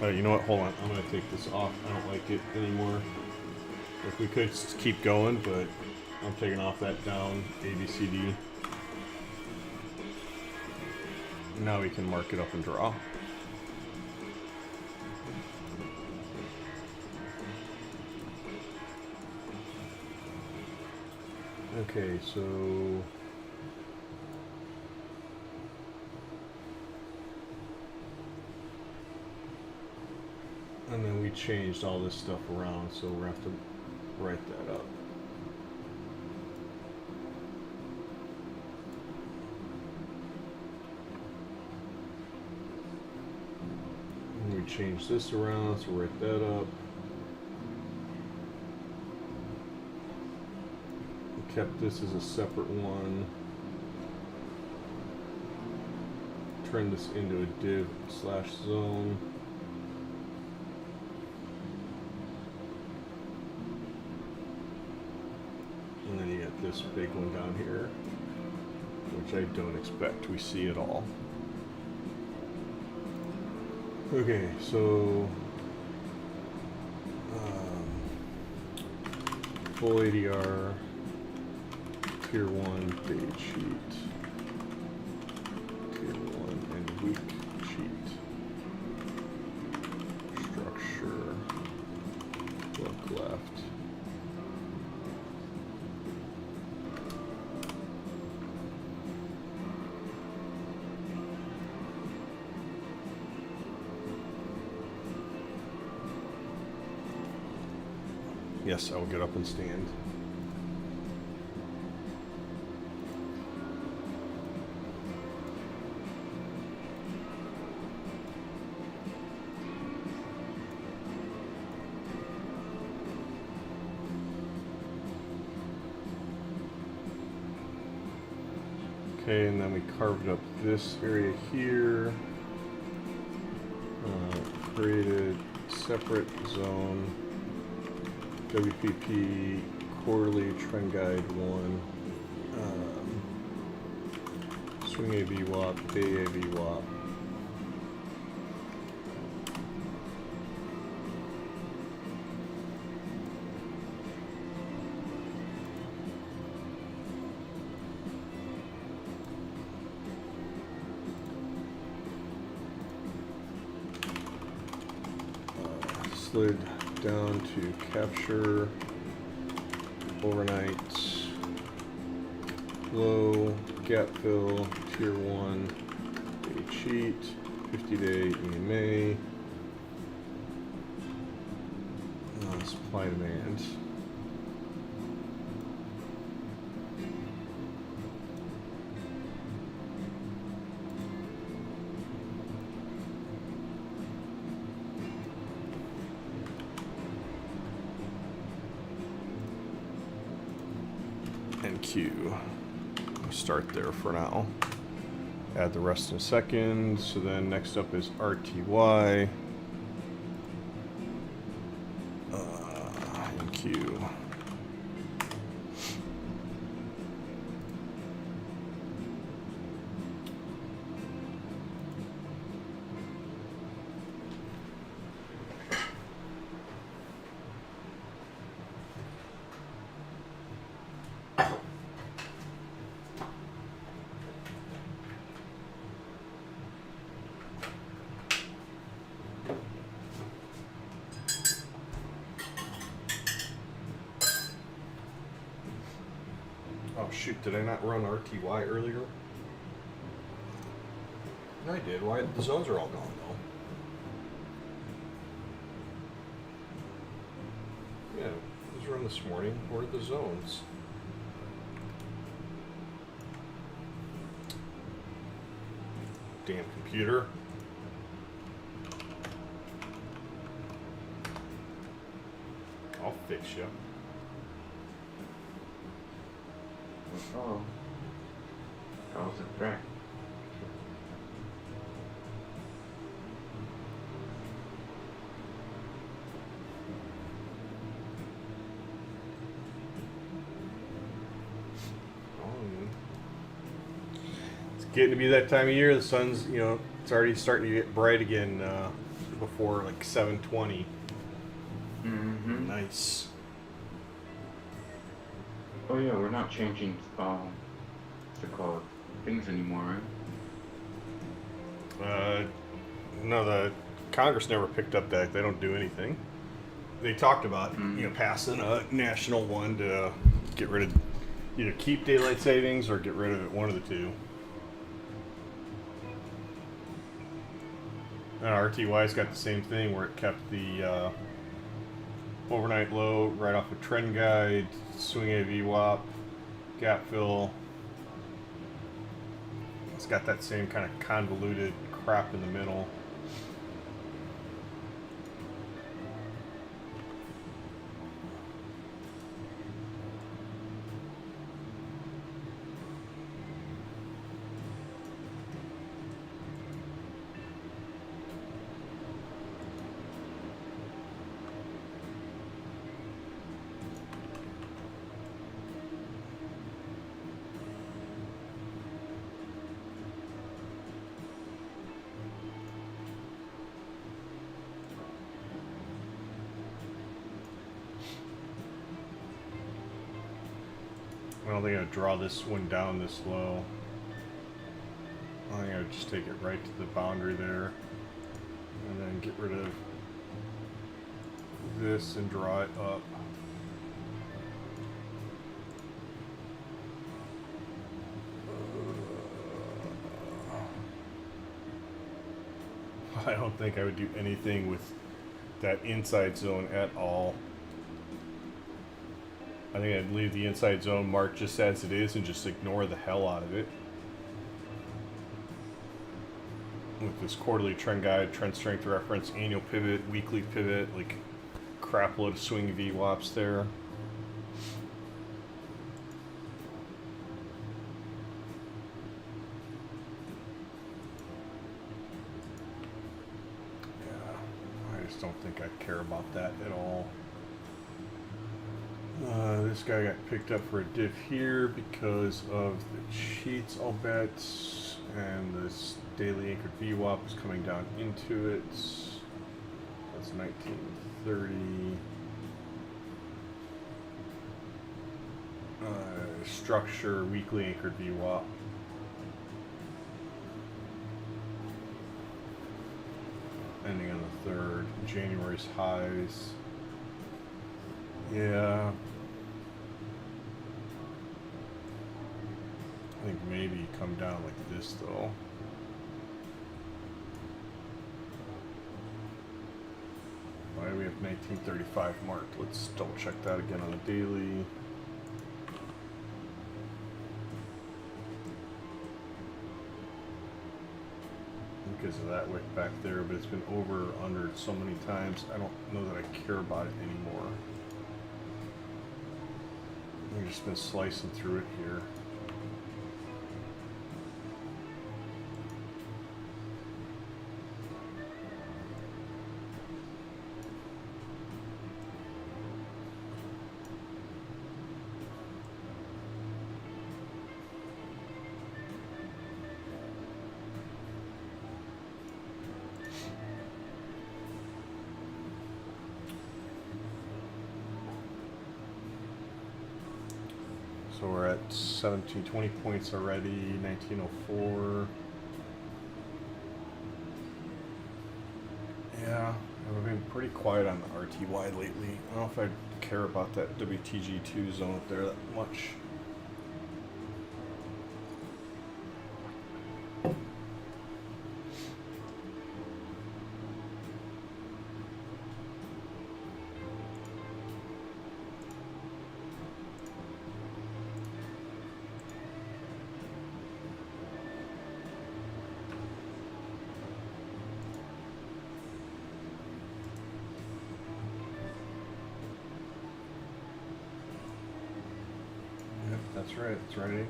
You know what? Hold on. I'm going to take this off. I don't like it anymore. If we could just keep going, but I'm taking off that down ABCD. Now we can mark it up and draw. Okay, so and then we changed all this stuff around, so we're gonna have to write that up. And we changed this around, so write that up. We kept this as a separate one. Turn this into a div / zone. And then you got this big one down here, which I don't expect we see at all. Okay, so full ADR, tier 1 date sheet, tier 1 and week sheet, structure, look left. Yes, I will get up and stand. Okay, and then we carved up this area here. Created separate zone. WPP quarterly trend guide 1. Swing AV WAP, day AV WAP. Slid down to capture overnight low gap fill tier 1 day cheat 50-day EMA supply demand. And Q. Start there for now. Add the rest in a second. So then next up is RTY. And Q. Oh shoot, did I not run RTY earlier? No, I did. Why? The zones are all gone though. Yeah, it was run this morning. Where are the zones? Damn computer. I'll fix you. Oh, that was a threat. It's getting to be that time of year. The sun's, it's already starting to get bright again before like 7:20. Mm-hmm. Nice. Oh yeah, we're not changing what's it called, things anymore, right? No, the Congress never picked up that. They don't do anything. They talked about passing a national one to get rid of, either keep daylight savings or get rid of it, one of the two. And RTY's got the same thing where it kept the overnight low right off a trend guide, swing AV WAP, gap fill. It's got that same kind of convoluted crap in the middle. I don't think I'd draw this one down this low. I think I'd just take it right to the boundary there and then get rid of this and draw it up. I don't think I would do anything with that inside zone at all. I think I'd leave the inside zone marked just as it is and just ignore the hell out of it. With this quarterly trend guide, trend strength reference, annual pivot, weekly pivot, like crap load of swing VWAPs there. care about that at all. This guy got picked up for a diff here because of the cheats, I'll bet, and this daily anchored VWAP is coming down into it. That's 1930. Structure weekly anchored VWAP. Ending on the 3rd. January's highs. Yeah. I think maybe come down like this though. Why do we have 1935 marked? Let's double check that again on the daily. Because of that wick back there, but it's been over or under so many times, I don't know that I care about it anymore. I've just been slicing through it here. So we're at 20 points already, 1904. Yeah, I've been pretty quiet on the RTY lately. I don't know if I care about that WTG2 zone up there that much. That's right, it's right anchor.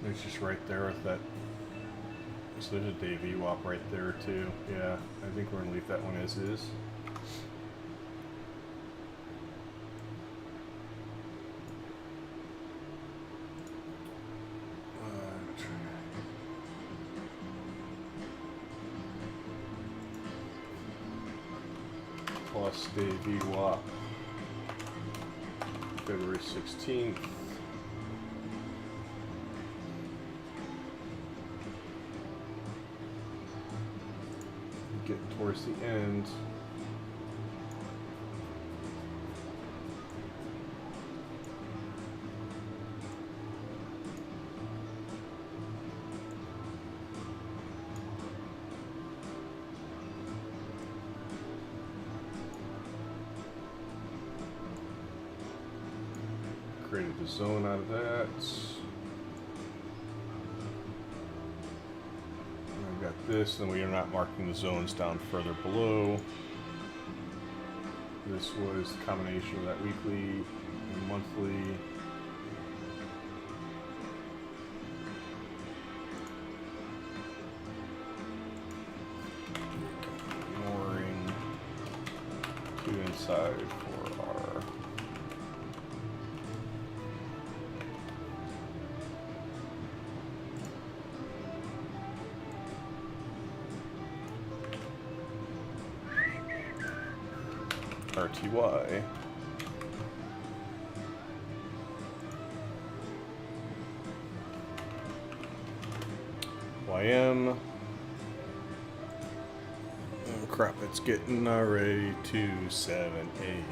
It's just right there with that. So there's a day VWAP right there too. Yeah, I think we're gonna leave that one as is. Plus day VWAP, February 16th. Getting towards the end. Created the zone out of that. I've got this, and we are not marking the zones down further below. This was the combination of that weekly and monthly. Ignoring two inside for our RTY. YM. Oh crap, it's getting already to 7 a.m.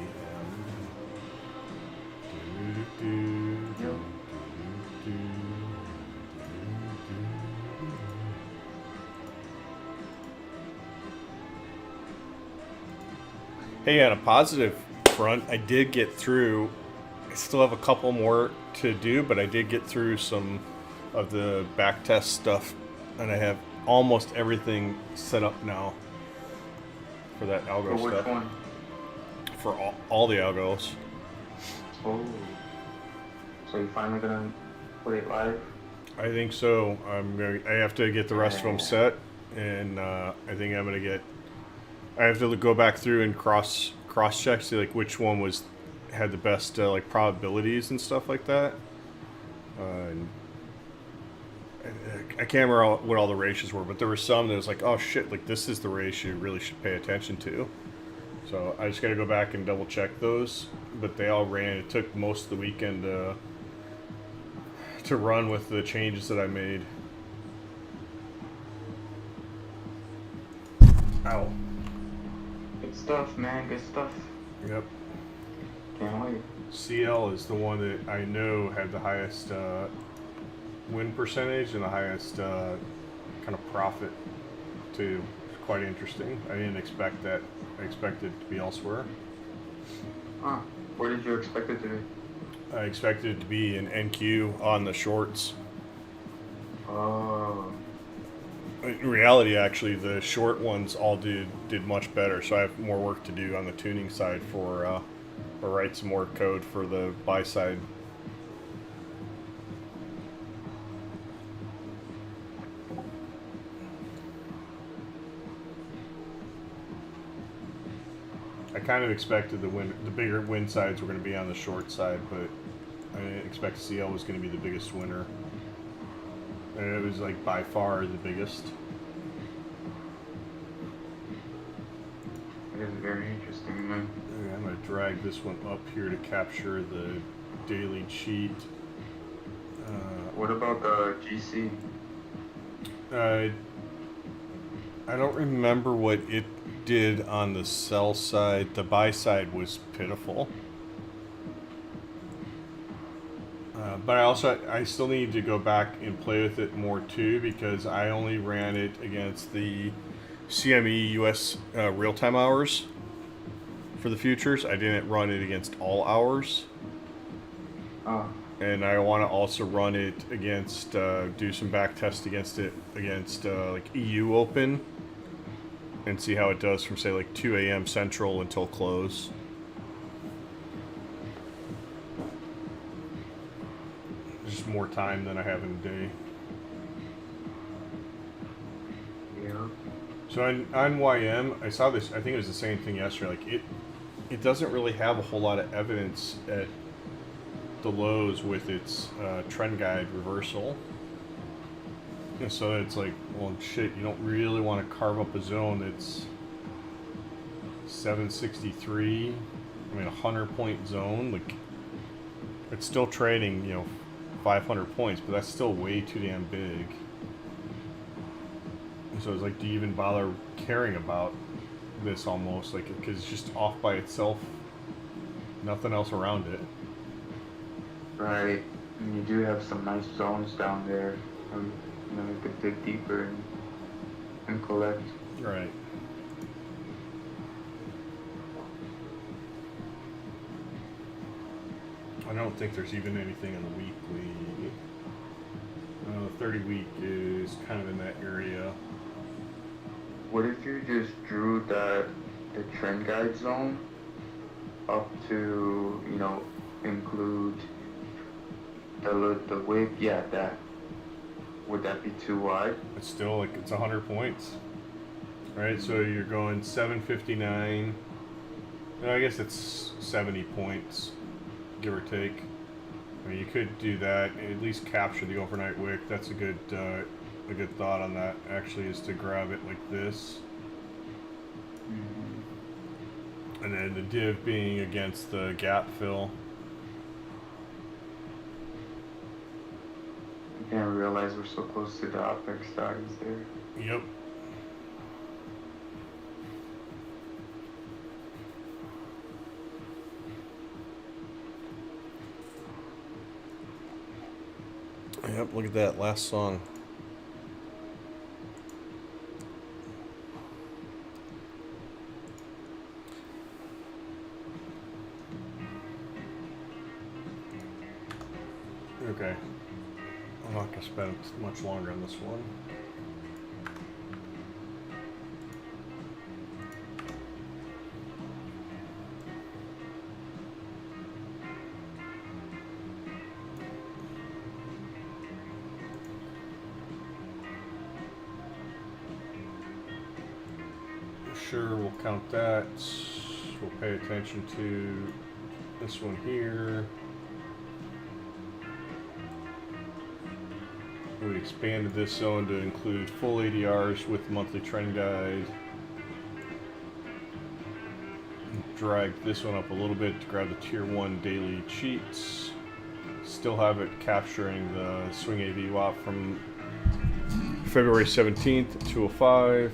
Hey, on a positive front, I did get through. I still have a couple more to do, but I did get through some of the back test stuff, and I have almost everything set up now for that algo For which stuff. one? For all the algos. Oh. So you finally gonna put it live? I think so. I have to get the rest of them Yeah. set, and I think I'm gonna get. I have to go back through and cross check, see like which one had the best like probabilities and stuff like that. And I can't remember what all the ratios were, but there were some that was like, oh shit, like this is the ratio you really should pay attention to. So I just got to go back and double check those. But they all ran. It took most of the weekend to run with the changes that I made. Ow. Good stuff, man. Good stuff. Yep. Can't wait. CL is the one that I know had the highest win percentage and the highest kind of profit too. It's quite interesting. I didn't expect that. I expected it to be elsewhere. Huh. Where did you expect it to be? I expected it to be an NQ on the shorts. Oh. In reality, actually, the short ones all did much better. So I have more work to do on the tuning side or write some more code for the buy side. I kind of expected the bigger win sides were going to be on the short side, but I didn't expect CL was going to be the biggest winner. And it was like by far the biggest. It is very interesting, man. Okay, I'm going to drag this one up here to capture the daily cheat. What about the GC? I don't remember what it did on the sell side. The buy side was pitiful. But I still need to go back and play with it more too, because I only ran it against the CME US real-time hours for the futures. I didn't run it against all hours. Oh. And I want to also run it against, do some back test against it against like EU Open, and see how it does from say like 2 a.m. Central until close. Just more time than I have in a day. Yeah. So on YM, I saw this. I think it was the same thing yesterday. Like it doesn't really have a whole lot of evidence at the lows with its trend guide reversal. And so it's like, well, shit, you don't really want to carve up a zone that's 763. I mean, a 100-point zone. Like, it's still trading, 500 points, but that's still way too damn big. And so it's like, do you even bother caring about this almost? Like, because it's just off by itself, nothing else around it. Right. And you do have some nice zones down there. You could dig deeper and collect. Right. I don't think there's even anything in the weekly. 30 week is kind of in that area. What if you just drew the trend guide zone up to, include the wick? Yeah, that. Would that be too wide? It's still like it's 100 points, right? So you're going 759. I guess it's 70 points, give or take. I mean, you could do that and at least capture the overnight wick. That's a good thought on that. Actually, is to grab it like this, and then the div being against the gap fill. I didn't realize we're so close to the OPEX values there. Yep. Yep, look at that last song. Okay. I'm not going to spend much longer on this one. structure, we'll count that. We'll pay attention to this one here. We expanded this zone to include full ADRs with monthly trend guide. Drag this one up a little bit to grab the tier 1 daily cheats. Still have it capturing the swing AV WAP from February 17th at 205.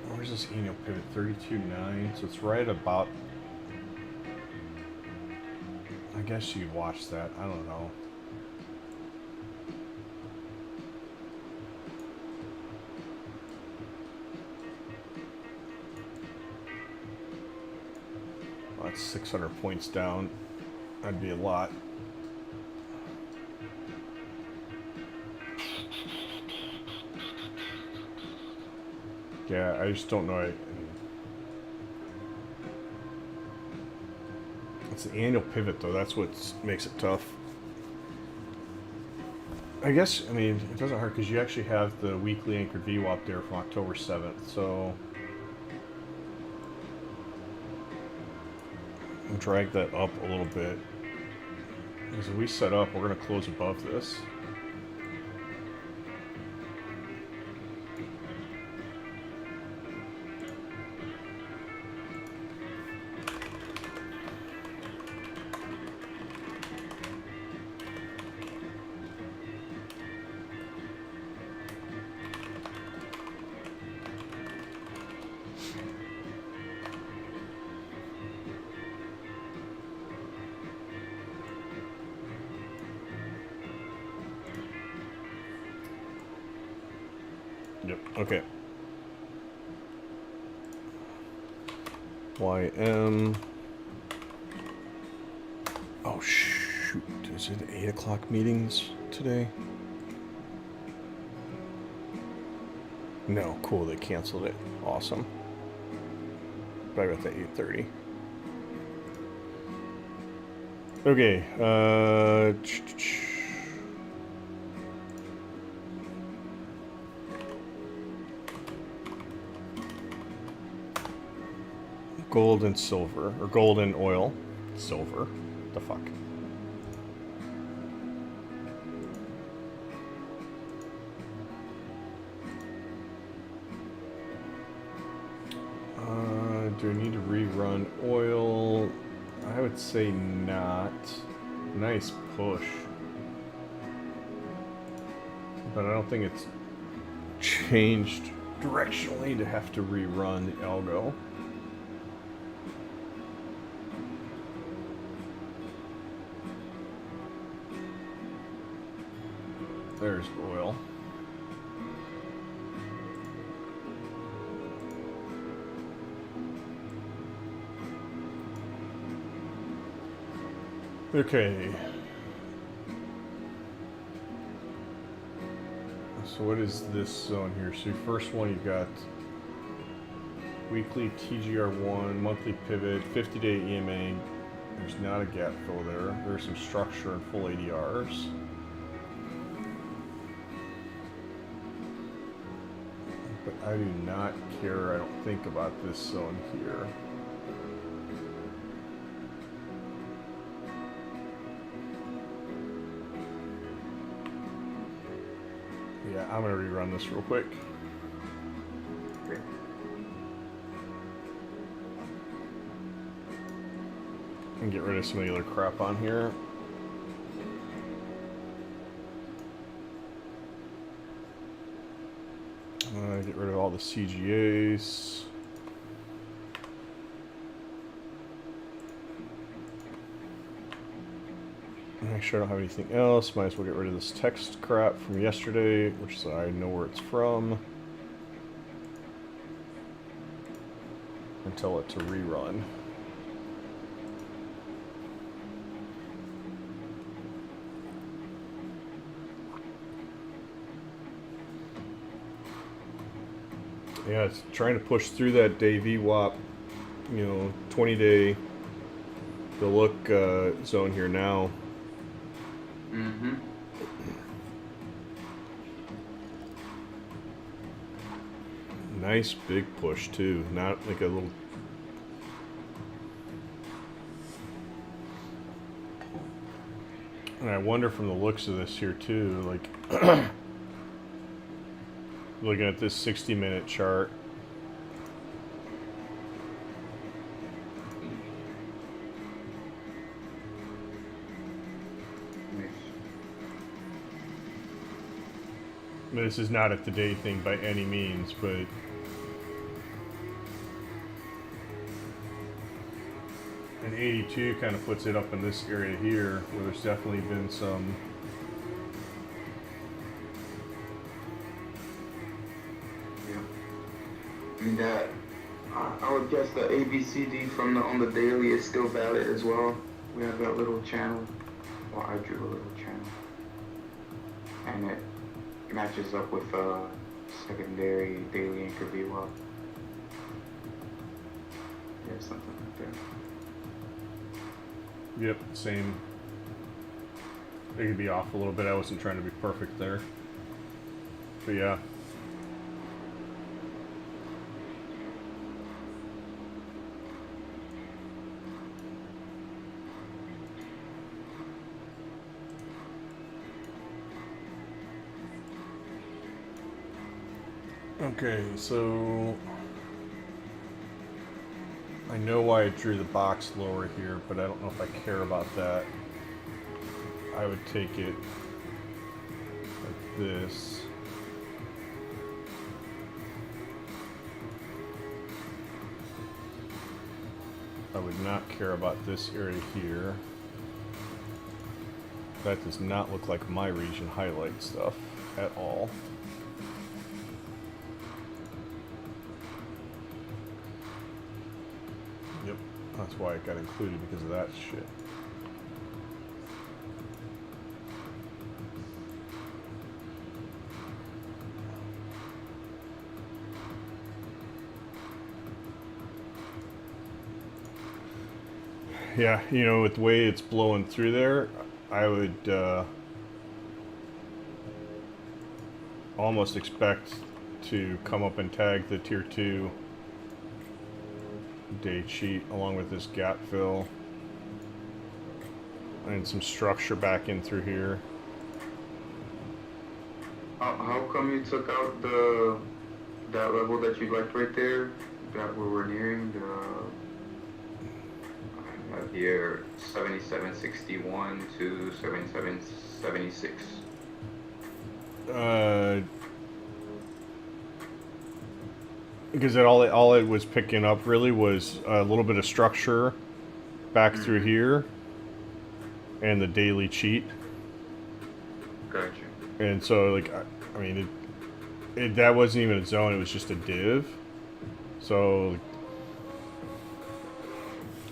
Where's this annual pivot? 32.9, so it's right about, I guess you'd watch that, I don't know. Well, that's 600 points down. That'd be a lot. Yeah, I just don't know. It's the annual pivot, though. That's what makes it tough. I guess, I mean, it doesn't hurt because you actually have the weekly anchored VWAP there from October 7th. So, I'll drag that up a little bit. As we set up, we're going to close above this. Yep, okay. YM. Oh, shoot. Is it 8 o'clock meetings today? No, cool. They canceled it. Awesome. But I got the 8:30. Okay. Gold and silver, or gold and oil, silver, the fuck. Do I need to rerun oil? I would say not. Nice push. But I don't think it's changed directionally to have to rerun the algo. There's oil. Okay. So what is this zone here? So first one, you got weekly TGR1, monthly pivot, 50-day EMA. There's not a gap fill there. There's some structure and full ADRs. But I do not care, I don't think, about this zone here. Yeah, I'm gonna rerun this real quick. Okay. And get rid of some of the other crap on here. Get rid of all the CGAs. Make sure I don't have anything else. Might as well get rid of this text crap from yesterday, which is, I know where it's from. And tell it to rerun. Yeah, it's trying to push through that day VWAP, 20-day the look zone here now. Mm-hmm. Nice big push too, not like a little. And I wonder from the looks of this here too, like looking at this 60-minute chart. Nice. This is not a today thing by any means, but an 82 kind of puts it up in this area here, where there's definitely been some. Yeah. I mean that. I would guess the ABCD from on the daily is still valid as well. We have that little channel. Well, I drew a little channel, and it matches up with secondary daily anchor VWAP. Yeah, something like that. Yep, same. It could be off a little bit. I wasn't trying to be perfect there. But yeah. Okay, so I know why I drew the box lower here, but I don't know if I care about that. I would take it like this. I would not care about this area here. That does not look like my region highlight stuff at all. Yep, that's why it got included, because of that shit. Yeah, you know, with the way it's blowing through there, I would almost expect to come up and tag the tier 2 day cheat along with this gap fill and some structure back in through here. How come you took out that level that you liked right there? That we were nearing the I have here 7761 to 7776. Because all it was picking up really was a little bit of structure back through here and the daily cheat. Gotcha. And so, like, I mean, that wasn't even a zone; it was just a div. So,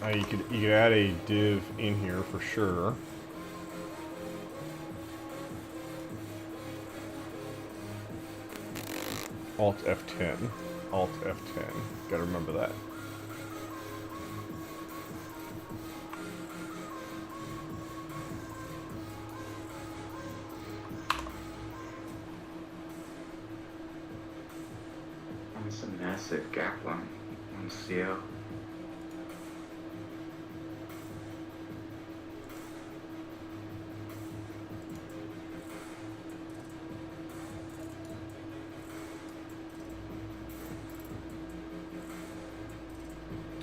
you could add a div in here for sure. Alt F10. Alt F10. Gotta remember that. That's a massive gap line on CL.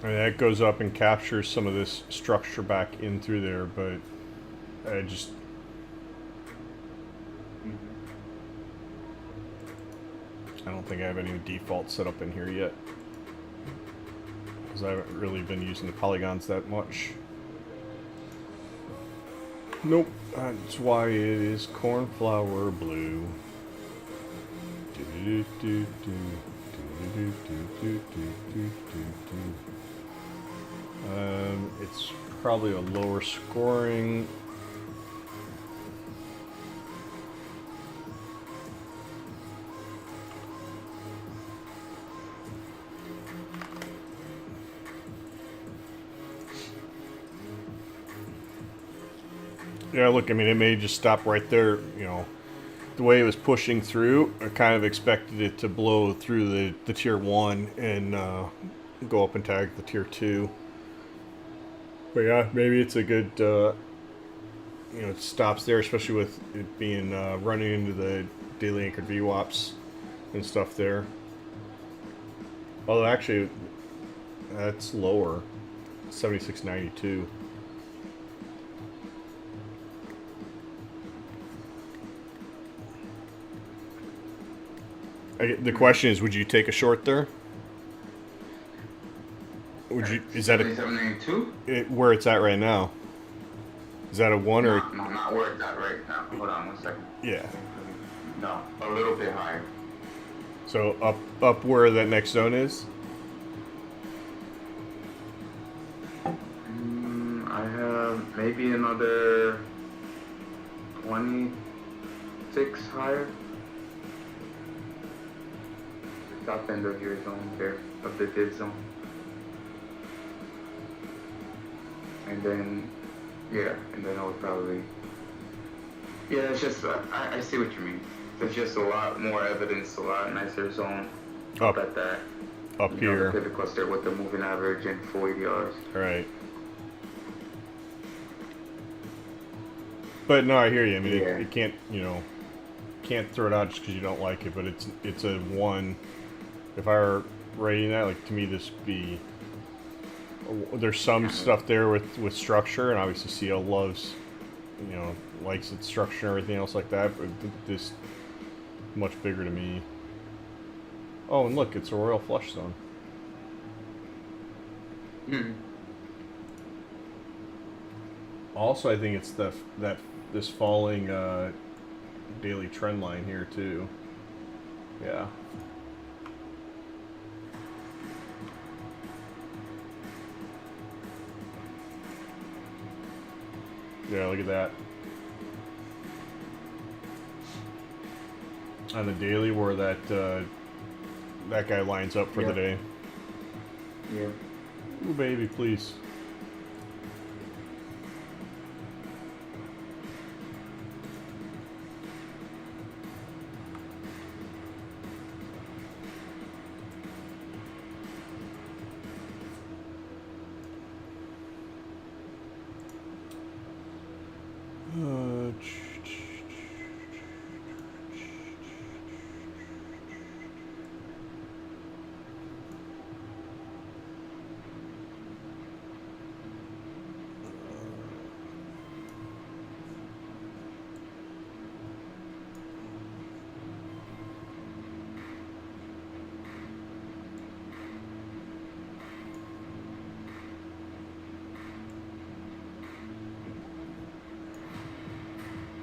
I mean, that goes up and captures some of this structure back in through there, but I just... I don't think I have any default set up in here yet. Because I haven't really been using the polygons that much. Nope, that's why it is cornflower blue. It's probably a lower scoring. Yeah, look, I mean, it may just stop right there. You know, the way it was pushing through, I kind of expected it to blow through the tier 1 and go up and tag the tier 2. But yeah, maybe it's a good, you know, it stops there, especially with it being running into the daily anchored VWAPs and stuff there. Although actually, that's lower, 76.92. The question is, would you take a short there? Would you? Is that 77.92? where it's at right now? Is that a 1 or? No, not where it's at right now. Hold on 1 second. Yeah. No, a little bit higher. So up where that next zone is. I have maybe another 26 higher. The top end of your zone there, of the dead zone. And then, yeah, and then I would probably, yeah, it's just, I see what you mean. There's just a lot more evidence, a lot nicer zone up at that. Up here. The pivot cluster with the moving average and full ADRs. Right. But no, I hear you. I mean, Yeah. it can't, you know, can't throw it out just because you don't like it. But it's a 1. If I were rating that, like, to me, this would be. There's some stuff there with structure, and obviously CL loves, you know, likes its structure and everything else like that. But this much bigger to me. Oh, and look, it's a royal flush zone. Mm-hmm. Also, I think it's this falling daily trend line here too. Yeah. Yeah, look at that. On the daily, where that guy lines up for the day. Yeah. Ooh, baby, please.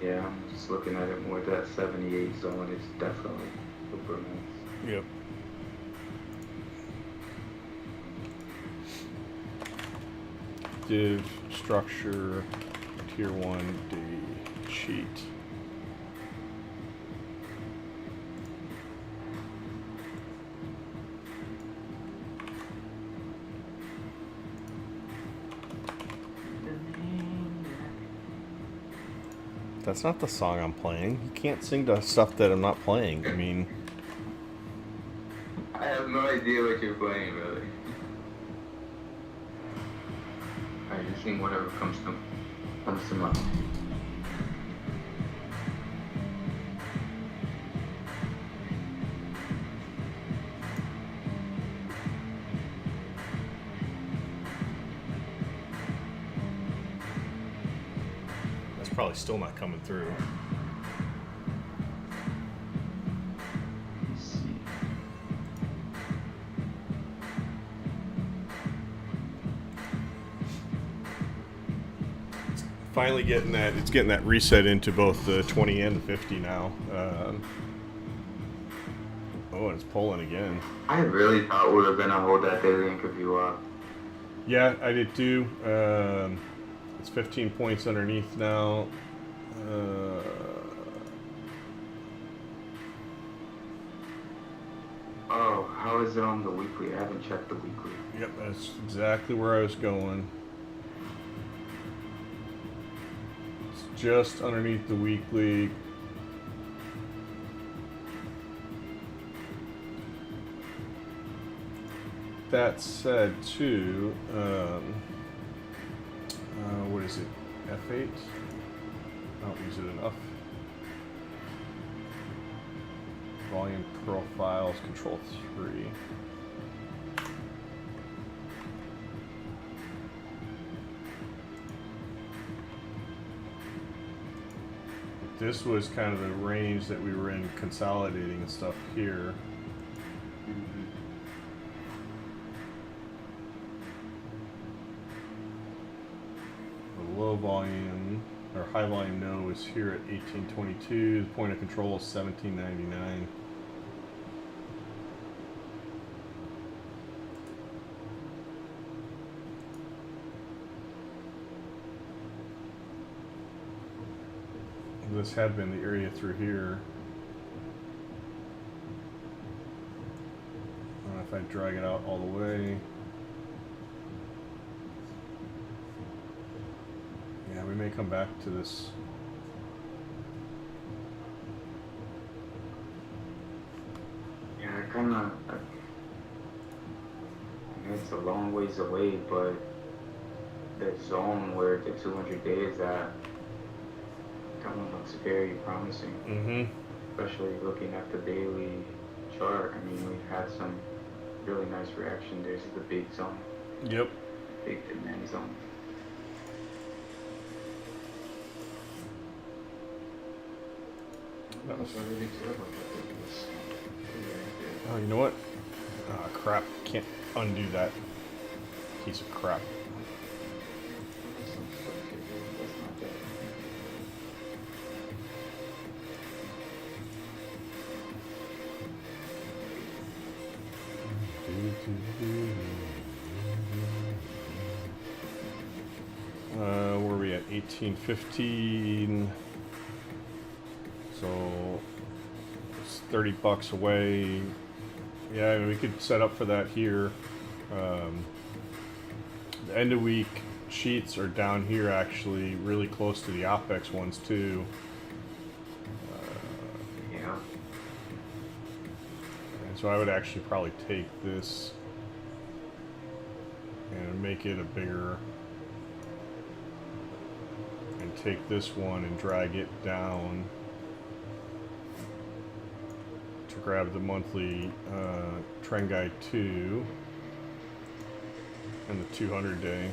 Yeah, I'm just looking at it more. That 78 zone is definitely super nice. Yep. Div structure tier 1 D sheet. That's not the song I'm playing. You can't sing to stuff that I'm not playing. I mean, I have no idea what you're playing, really. Alright, just sing whatever comes to mind. that's probably still not coming through. Let's see. Finally getting that. It's getting that reset into both the 20 and the 50 now. Oh, and it's pulling again. I really thought we were gonna hold that daily interview up. Yeah, I did too. It's 15 points underneath now. Oh, how is it on the weekly? I haven't checked the weekly. Yep, that's exactly where I was going. It's just underneath the weekly. That said, too, what is it? F8? I don't use it enough. Volume profiles, Control 3. This was kind of the range that we were in consolidating and stuff here. The low volume or high volume no is here at 1822. The point of control is 1799. This had been the area through here. If I drag it out all the way, yeah, we may come back to this. Yeah, I kind of. I mean, it's a long ways away, but the zone where the 200 day is at kind of looks very promising. Especially looking at the daily chart. I mean, we've had some really nice reaction. There's the big zone. Yep. Big demand zone. That was. really good. Oh, you know what? Ah, crap. Can't undo that piece of crap. Where are we at? 1815. So it's $30 away. Yeah, I mean, we could set up for that here. The end of week sheets are down here, actually, really close to the OPEX ones too. Yeah. And so I would actually probably take this and make it a bigger, and take this one and drag it down to grab the monthly trend guide 2 and the 200 day,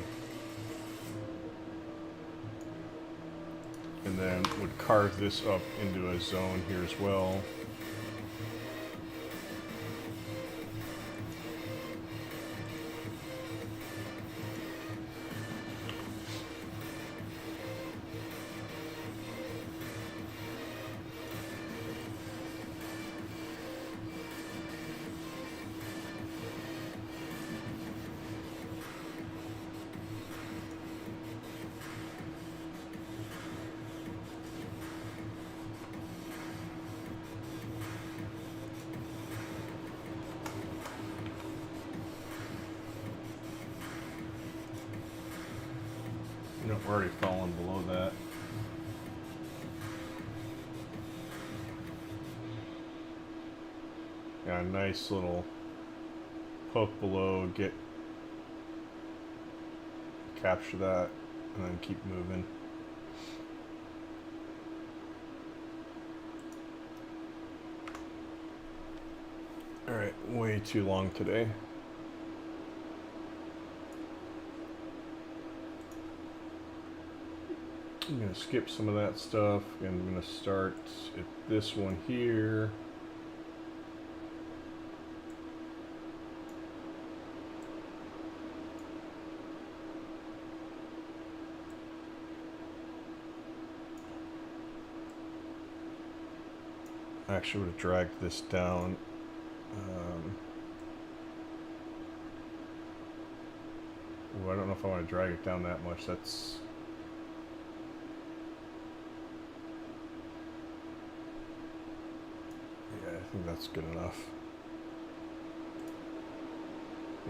and then would carve this up into a zone here as well. No, we're already falling below that. Yeah, a nice little poke below, capture that, and then keep moving. Alright, way too long today. I'm going to skip some of that stuff, and I'm going to start at this one here. I actually would have dragged this down. Ooh, I don't know if I want to drag it down that much. That's... yeah, I think that's good enough.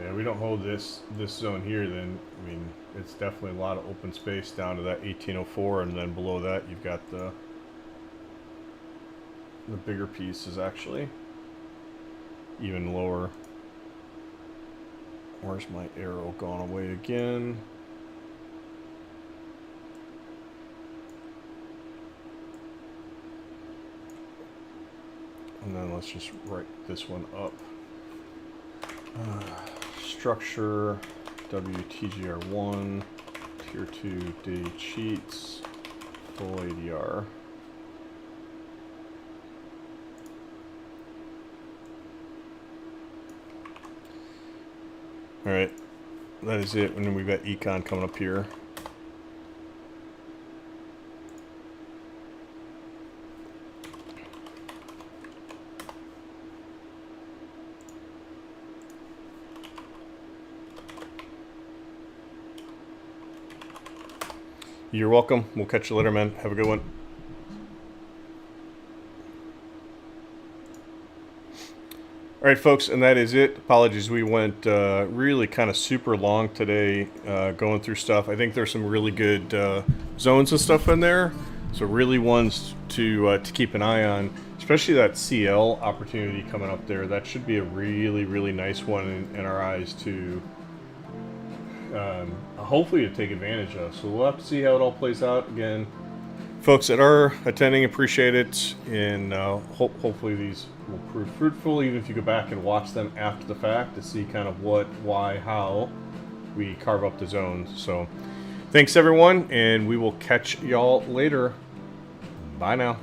Yeah, we don't hold this zone here, then I mean it's definitely a lot of open space down to that 1804, and then below that you've got the bigger piece is actually even lower. Where's my arrow gone away again? And then let's just write this one up. Structure WTGR1 tier 2 day cheats full ADR. All right, that is it. And then we've got econ coming up here. You're welcome. We'll catch you later, man. Have a good one. All right, folks, and that is it. Apologies, we went really kind of super long today going through stuff. I think there's some really good zones and stuff in there, so really ones to keep an eye on, especially that CL opportunity coming up there. That should be a really, really nice one in our eyes to hopefully to take advantage of. So we'll have to see how it all plays out. Again, folks that are attending, appreciate it, and hopefully these will prove fruitful, even if you go back and watch them after the fact to see kind of what, why, how we carve up the zones. So thanks everyone, and we will catch y'all later. Bye now.